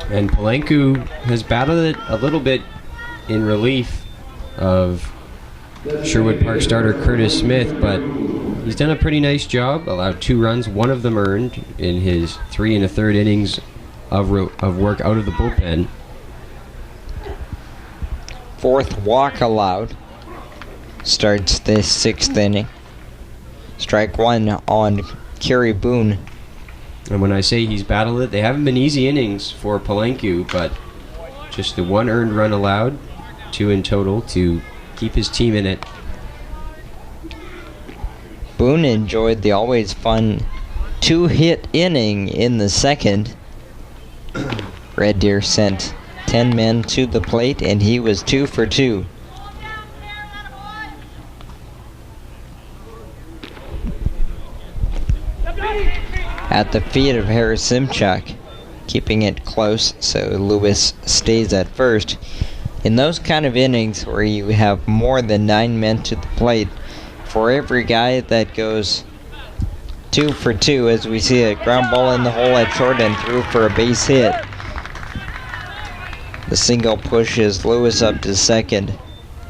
And Palenku has battled it a little bit in relief of Sherwood Park starter Curtis Smith, but he's done a pretty nice job. Allowed 2 runs, 1 of them earned in his 3 1/3 innings of work out of the bullpen. 4th walk allowed. Starts this 6th inning. Strike 1 on Kerry Boone. And when I say he's battled it, they haven't been easy innings for Palenku, but just the 1 earned run allowed, 2 in total to keep his team in it. Boone enjoyed the always fun 2-hit inning in the 2nd. Red Deer sent 10 men to the plate, and he was 2 for 2. At the feet of Harris Simchuk, keeping it close so Lewis stays at first. In those kind of innings where you have more than 9 men to the plate, for every guy that goes 2 for 2, as we see a ground ball in the hole at short and through for a base hit, the single pushes Lewis up to 2nd.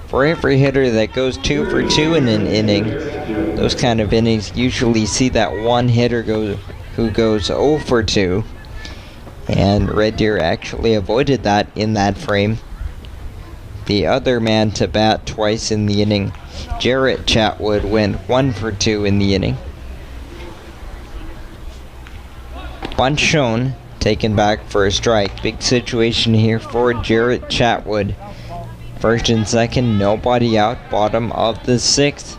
For every hitter that goes 2 for 2 in an inning, those kind of innings usually see that one hitter who goes 0 for 2. And Red Deer actually avoided that in that frame. The other man to bat twice in the inning, Jarrett Chatwood, went 1 for 2 in the inning. Bunt shown, taken back for a strike. Big situation here for Jarrett Chatwood. 1st and 2nd, nobody out, bottom of the 6th.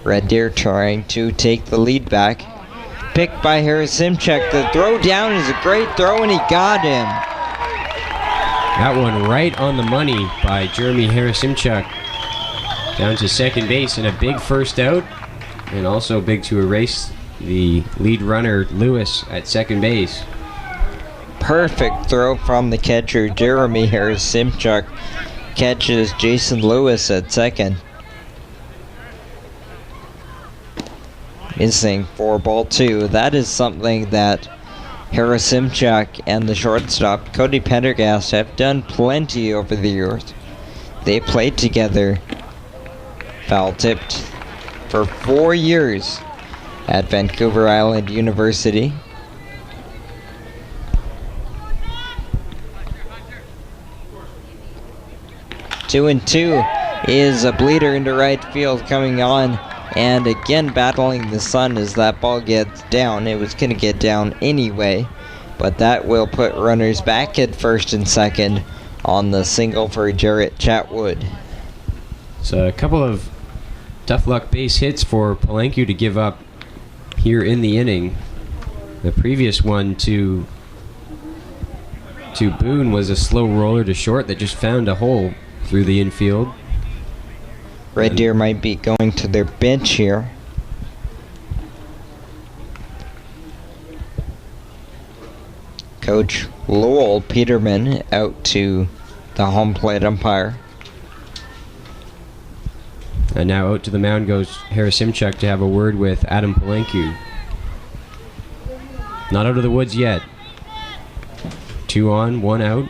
Red Deer trying to take the lead back. Picked by Harris Simchuk. The throw down is a great throw, and he got him. That one right on the money by Jeremy Harris-Simchuk. Down to 2nd base, and a big first out, and also big to erase the lead runner Lewis at 2nd base. Perfect throw from the catcher Jeremy Harris-Simchuk. Catches Jason Lewis at 2nd. Missing for ball 2. That is something that Harris Simchuk and the shortstop Cody Pendergast have done plenty over the years. They played together, foul tipped, for 4 years at Vancouver Island University. Two and 2 is a bleeder into right field coming on, and again battling the sun as that ball gets down. It was going to get down anyway, but that will put runners back at 1st and 2nd on the single for Jarrett Chatwood. So a couple of tough luck base hits for Palenku to give up here in the inning. The previous one to Boone was a slow roller to short that just found a hole through the infield. Red Deer might be going to their bench here. Coach Lowell Peterman out to the home plate umpire. And now out to the mound goes Harris Simchuk to have a word with Adam Palenku. Not out of the woods yet. 2 on, 1 out.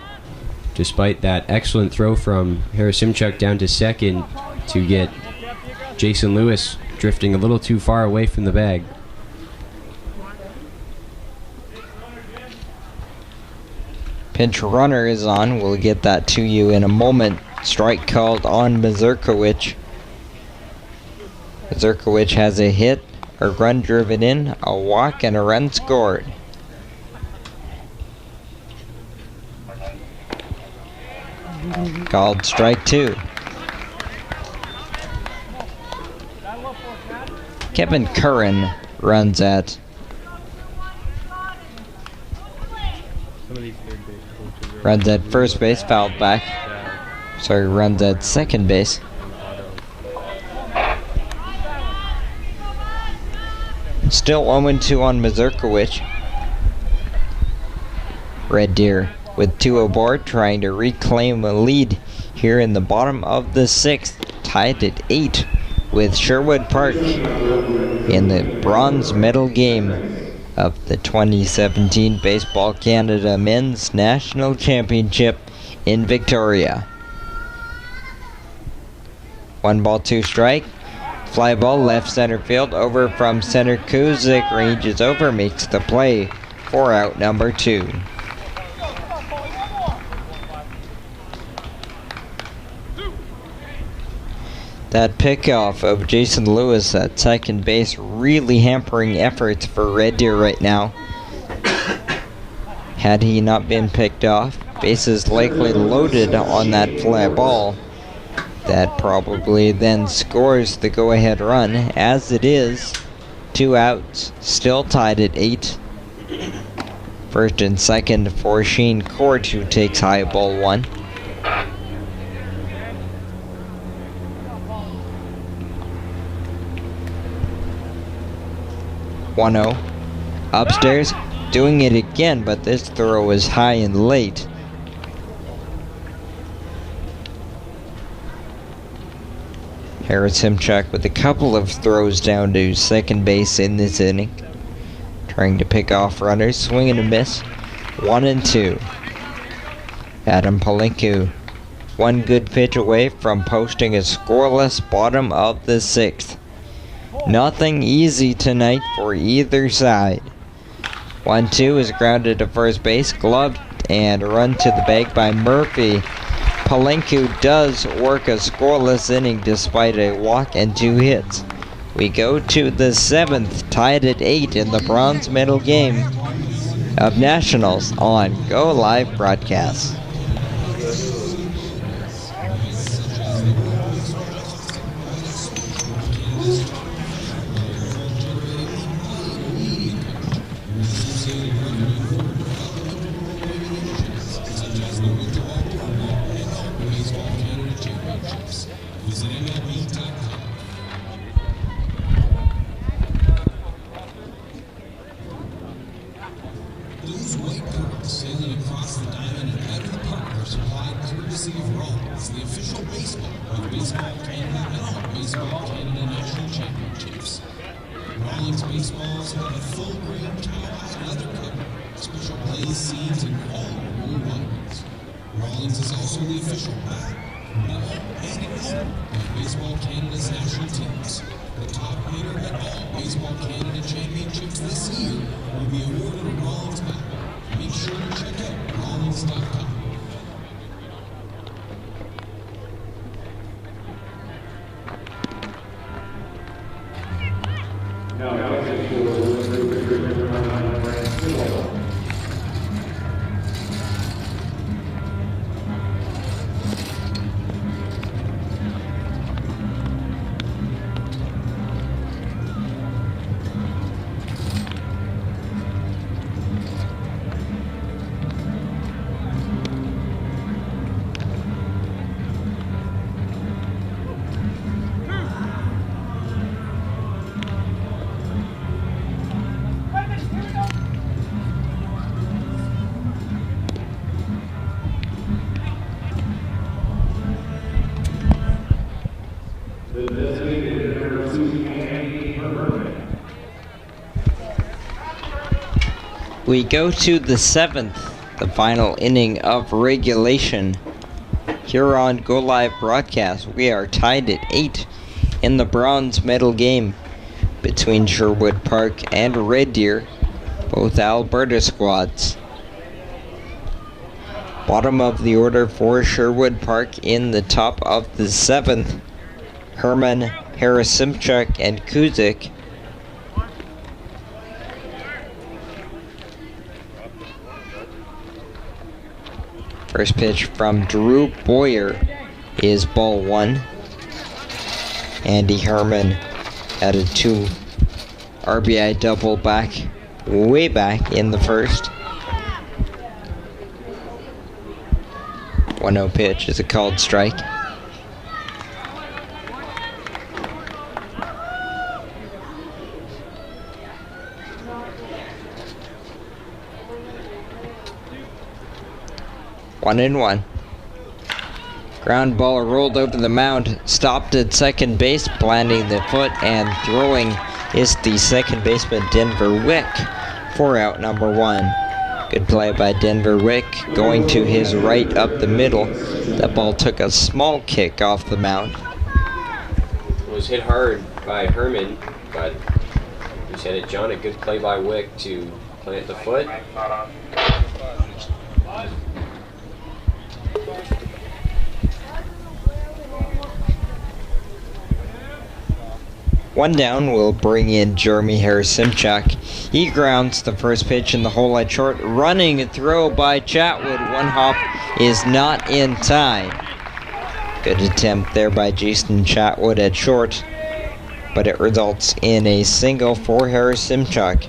Despite that excellent throw from Harris Simchuk down to second to get Jason Lewis drifting a little too far away from the bag. Pinch runner is on. We'll get that to you in a moment. Strike called on Mazurkowicz. Mazurkowicz has a hit, a run driven in, a walk, and a run scored. Called strike 2. Kevin Curran runs at Some of these third base coaches are runs at first base, fouled back. Sorry, runs at second base. Still 0-2 on Mazurkowicz. Red Deer with 2 aboard, trying to reclaim a lead here in the bottom of the 6th, tied at 8 with Sherwood Park in the bronze medal game of the 2017 Baseball Canada Men's National Championship in Victoria. 1 ball, 2 strike. Fly ball left center field, over from center. Kuzik ranges over, makes the play for out number 2. That pickoff of Jason Lewis at second base really hampering efforts for Red Deer right now. Had he not been picked off, bases likely loaded on that fly ball. That probably then scores the go-ahead run. As it is, 2 outs, still tied at 8. First and second for Shane Court, who takes high ball 1. Upstairs, doing it again, but this throw is high and late. Harris Simchuk with a couple of throws down to second base in this inning. Trying to pick off runners, swing and a miss. 1-2. Adam Palenku, 1 good pitch away from posting a scoreless bottom of the 6th. Nothing easy tonight for either side. 1-2 is grounded to first base, gloved, and run to the bag by Murphy. Palenku does work a scoreless inning despite a walk and 2 hits. We go to the 7th, tied at 8 in the bronze medal game of Nationals on Go Live Broadcast. Those white birds sailing across the diamond and out of the park are supplied courtesy of Rollins, the official baseball of Baseball Canada and all Baseball Canada National Championships. Rollins baseballs have a full grain cowhide leather cover, special blaze seams, and all wool buttons. Rollins is also the official bat, ball, and glove of Baseball Canada's national teams. The top hitter at all Baseball Canada Championships this year will be awarded a Rollins bat. Make sure to check out Rollins.com. We go to the 7th, the final inning of regulation. Here on Go Live Broadcast, we are tied at 8 in the bronze medal game between Sherwood Park and Red Deer, both Alberta squads. Bottom of the order for Sherwood Park in the top of the 7th, Herman, Harasimchuk, and Kuzik. First pitch from Drew Boyer is ball 1. Andy Herman had a 2 RBI double way back in the first. 1-0 pitch is a called strike. One and one. Ground ball rolled over the mound, stopped at second base, planting the foot and throwing is the second baseman Denver Wick for out number 1. Good play by Denver Wick, going to his right up the middle. That ball took a small kick off the mound. It was hit hard by Herman, but he said it, John, a good play by Wick to plant the foot. One down will bring in Jeremy Harasimchuk. He grounds the first pitch in the hole at short. Running throw by Chatwood. One hop is not in time. Good attempt there by Jason Chatwood at short, but it results in a single for Harasimchuk.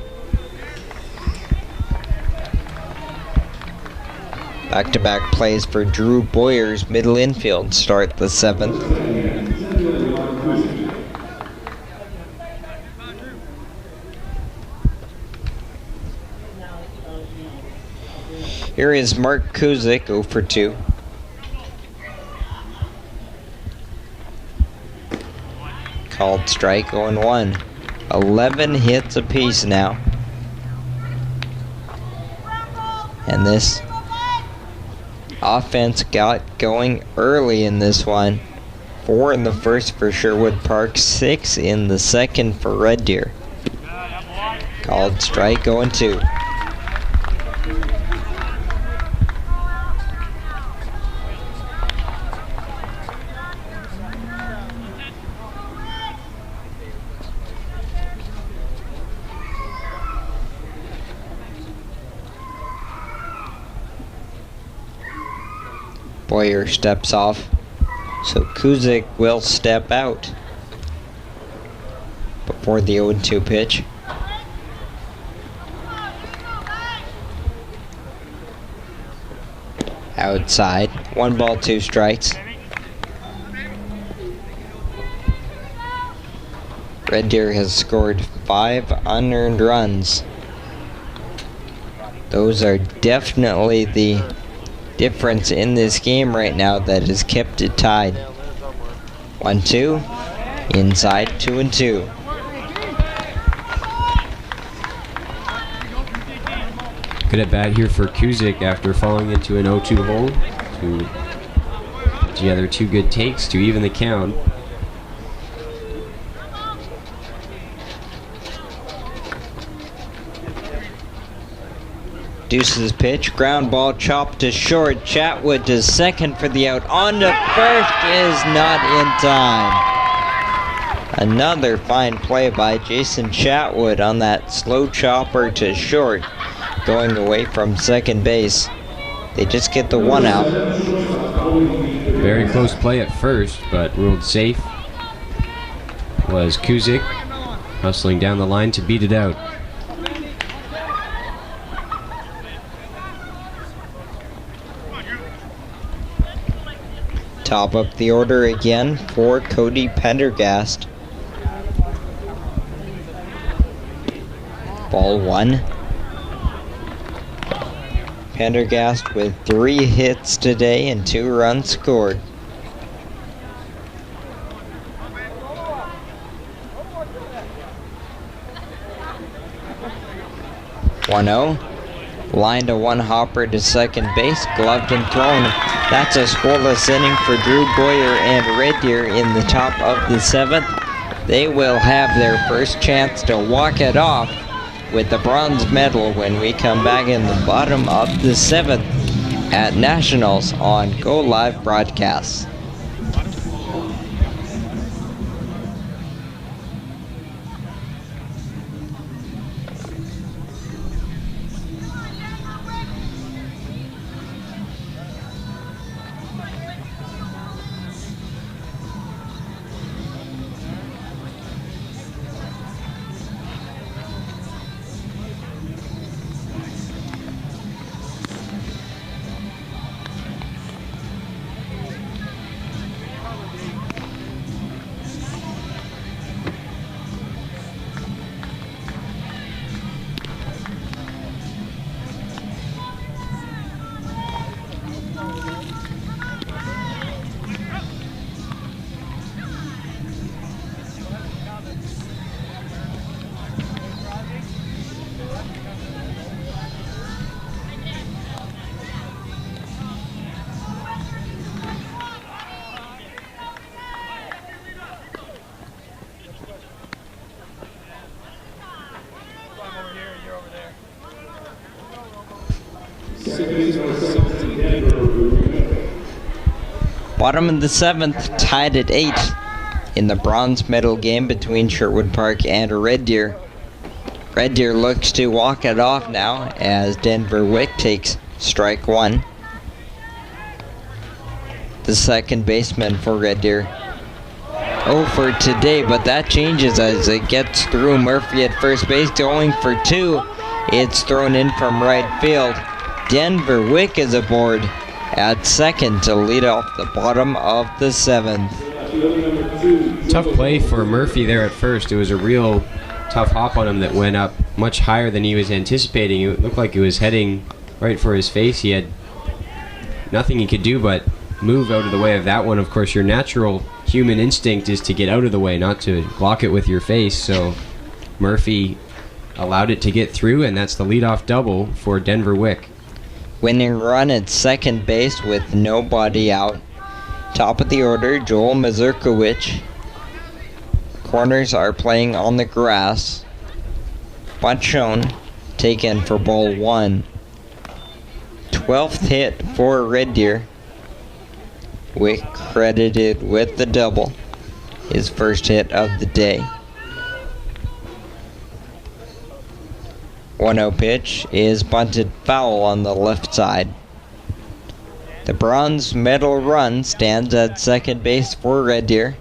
Back-to-back plays for Drew Boyer's middle infield start the 7th. Here is Mark Kuzik, 0 for 2. Called strike, 0-1. 11 hits apiece now. And this offense got going early in this one. 4 in the first for Sherwood Park, 6 in the second for Red Deer. Called strike, 0-2. Boyer steps off, so Kuzik will step out before the 0-2 pitch. Outside, 1 ball, 2 strikes. Red Deer has scored 5 unearned runs. Those are definitely the difference in this game right now that has kept it tied. 1-2, inside, 2-2. Good at bat here for Kuzik after falling into an 0-2 hole to put together 2 good takes to even the count. Deuce's pitch, ground ball chopped to short. Chatwood to second for the out. On to first is not in time. Another fine play by Jason Chatwood on that slow chopper to short, going away from second base. They just get the 1 out. Very close play at first, but ruled safe was Kuzik, hustling down the line to beat it out. Top up the order again for Cody Pendergast. Ball 1. Pendergast with 3 hits today and 2 runs scored. One 0. Line to one hopper to second base, gloved and thrown. That's a scoreless inning for Drew Boyer and Red Deer in the top of the 7th. They will have their first chance to walk it off with the bronze medal when we come back in the bottom of the 7th at Nationals on Go Live Broadcasts. Bottom of the 7th, tied at 8 in the bronze medal game between Sherwood Park and Red Deer. Red Deer looks to walk it off now as Denver Wick takes strike 1. The second baseman for Red Deer. Oh, for today, but that changes as it gets through. Murphy at first base going for 2. It's thrown in from right field. Denver Wick is aboard at second to lead off the bottom of the 7th. Tough play for Murphy there at first. It was a real tough hop on him that went up much higher than he was anticipating. It looked like it was heading right for his face. He had nothing he could do but move out of the way of that one. Of course, your natural human instinct is to get out of the way, not to block it with your face. So Murphy allowed it to get through, and that's the leadoff double for Denver Wick. Winning run at second base with nobody out. Top of the order, Joel Mazurkowicz. Corners are playing on the grass. Bunt shown, taken for ball 1. 12th hit for Red Deer. Wick credited with the double. His first hit of the day. 1-0 pitch is bunted foul on the left side. The bronze medal run stands at second base for Red Deer.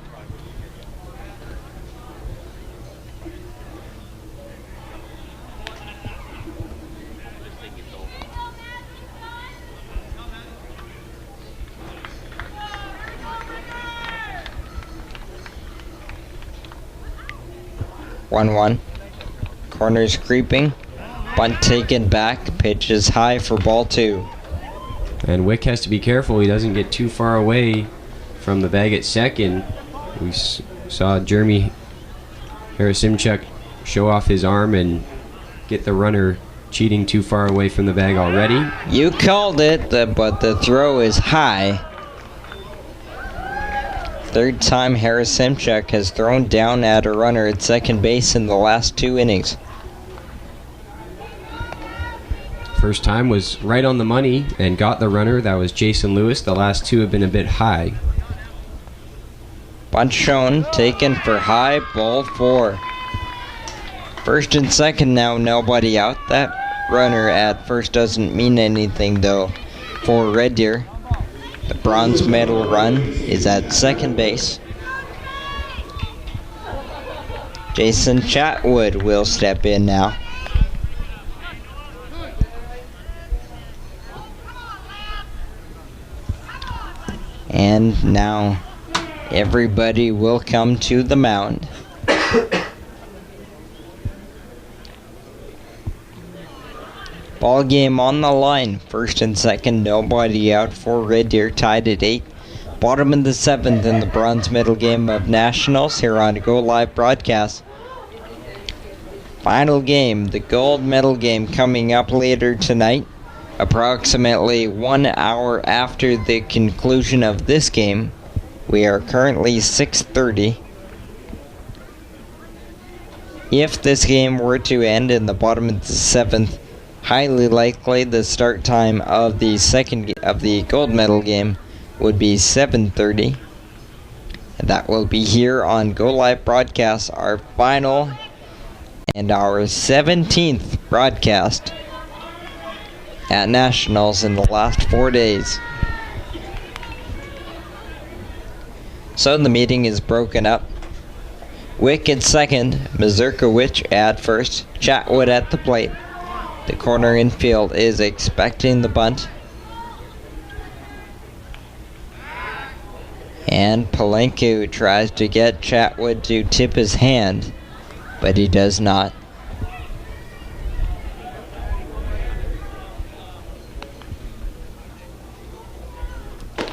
One. Corners creeping. Bunt taken back. Pitch is high for ball 2. And Wick has to be careful he doesn't get too far away from the bag at second. We saw Jeremy Harasimchuk show off his arm and get the runner cheating too far away from the bag already. You called it, but the throw is high. Third time Harasimchuk has thrown down at a runner at second base in the last 2 innings. First time was right on the money and got the runner. That was Jason Lewis. The last 2 have been a bit high. Bunt shown, taken for high, ball 4. First and second now, nobody out. That runner at first doesn't mean anything though for Red Deer. The bronze medal run is at second base. Jason Chatwood will step in now. And now everybody will come to the mound. Ball game on the line. First and second, nobody out for Red Deer, tied at 8. Bottom of the 7th in the bronze medal game of Nationals here on Go Live Broadcast. final game, the gold medal game, coming up later tonight, approximately 1 hour after the conclusion of this game. We are currently 6:30. If this game were to end in the bottom of the 7th, highly likely the start time of the gold medal game would be 7:30. And that will be here on Go Live Broadcast, our final and our 17th broadcast at Nationals in the last 4 days. So the meeting is broken up. Wick at second, Mazurkowicz at first, Chatwood at the plate. The corner infield is expecting the bunt. And Palenko tries to get Chatwood to tip his hand, but he does not.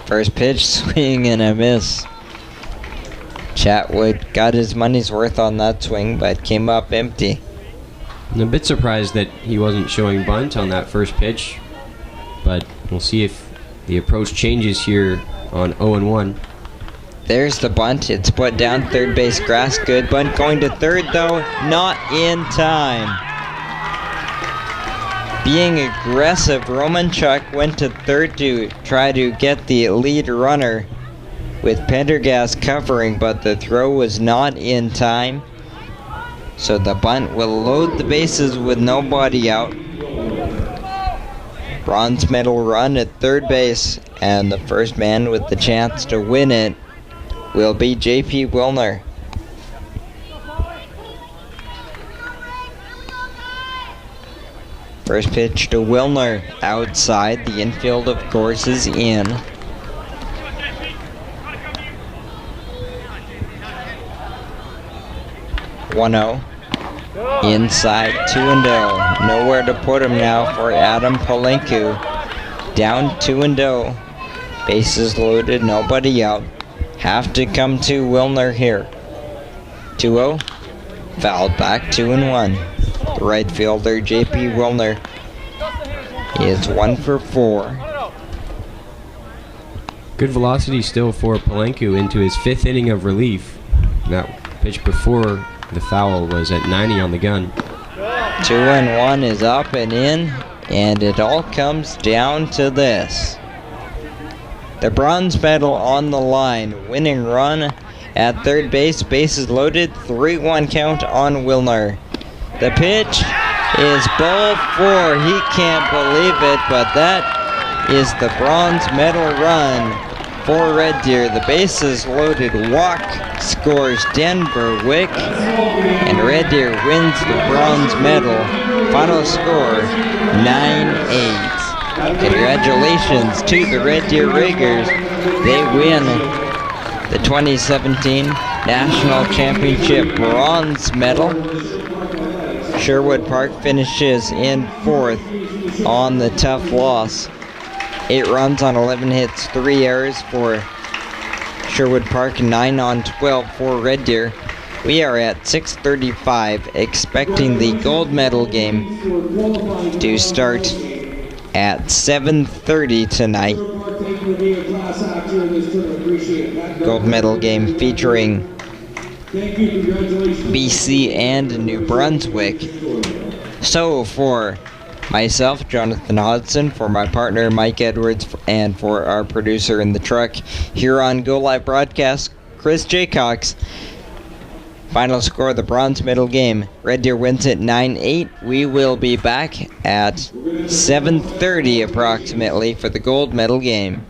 First pitch, swing and a miss. Chatwood got his money's worth on that swing, but came up empty. I'm a bit surprised that he wasn't showing bunt on that first pitch, but we'll see if the approach changes here on 0-1. There's the bunt. It's put down third base grass. Good bunt going to third, though. Not in time. Being aggressive, Romanchuk went to third to try to get the lead runner with Pendergast covering, but the throw was not in time. So the bunt will load the bases with nobody out. Bronze medal run at third base, and the first man with the chance to win it will be J.P. Wilner. First pitch to Wilner, outside. The infield, of course, is in. One-0. Inside, 2-0. Nowhere to put him now for Adam Palenko. Down 2-0. Bases loaded, nobody out. Have to come to Wilner here. 2-0. Fouled back, 2-1. The right fielder, J.P. Wilner, is 1 for 4. Good velocity still for Palenko into his 5th inning of relief. That pitch before the foul was at 90 on the gun. 2-1 is up and in, and it all comes down to this. The bronze medal on the line. Winning run at third base. Bases loaded. 3-1 count on Wilner. The pitch is ball 4. He can't believe it, but that is the bronze medal run for Red Deer. The bases loaded walk scores Denver Wick, and Red Deer wins the bronze medal. Final score 9-8. Congratulations to the Red Deer Riggers. They win the 2017 National Championship bronze medal. Sherwood Park finishes in 4th on the tough loss. 8 runs on 11 hits, 3 errors for Sherwood Park, 9 on 12 for Red Deer. We are at 6:35, expecting the gold medal game to start at 7:30 tonight. Gold medal game featuring BC and New Brunswick. So for myself, Jonathan Hodson, for my partner Mike Edwards, and for our producer in the truck here on Go Live Broadcast, Chris J. Cox, final score of the bronze medal game. Red Deer wins it 9-8. We will be back at 7:30 approximately for the gold medal game.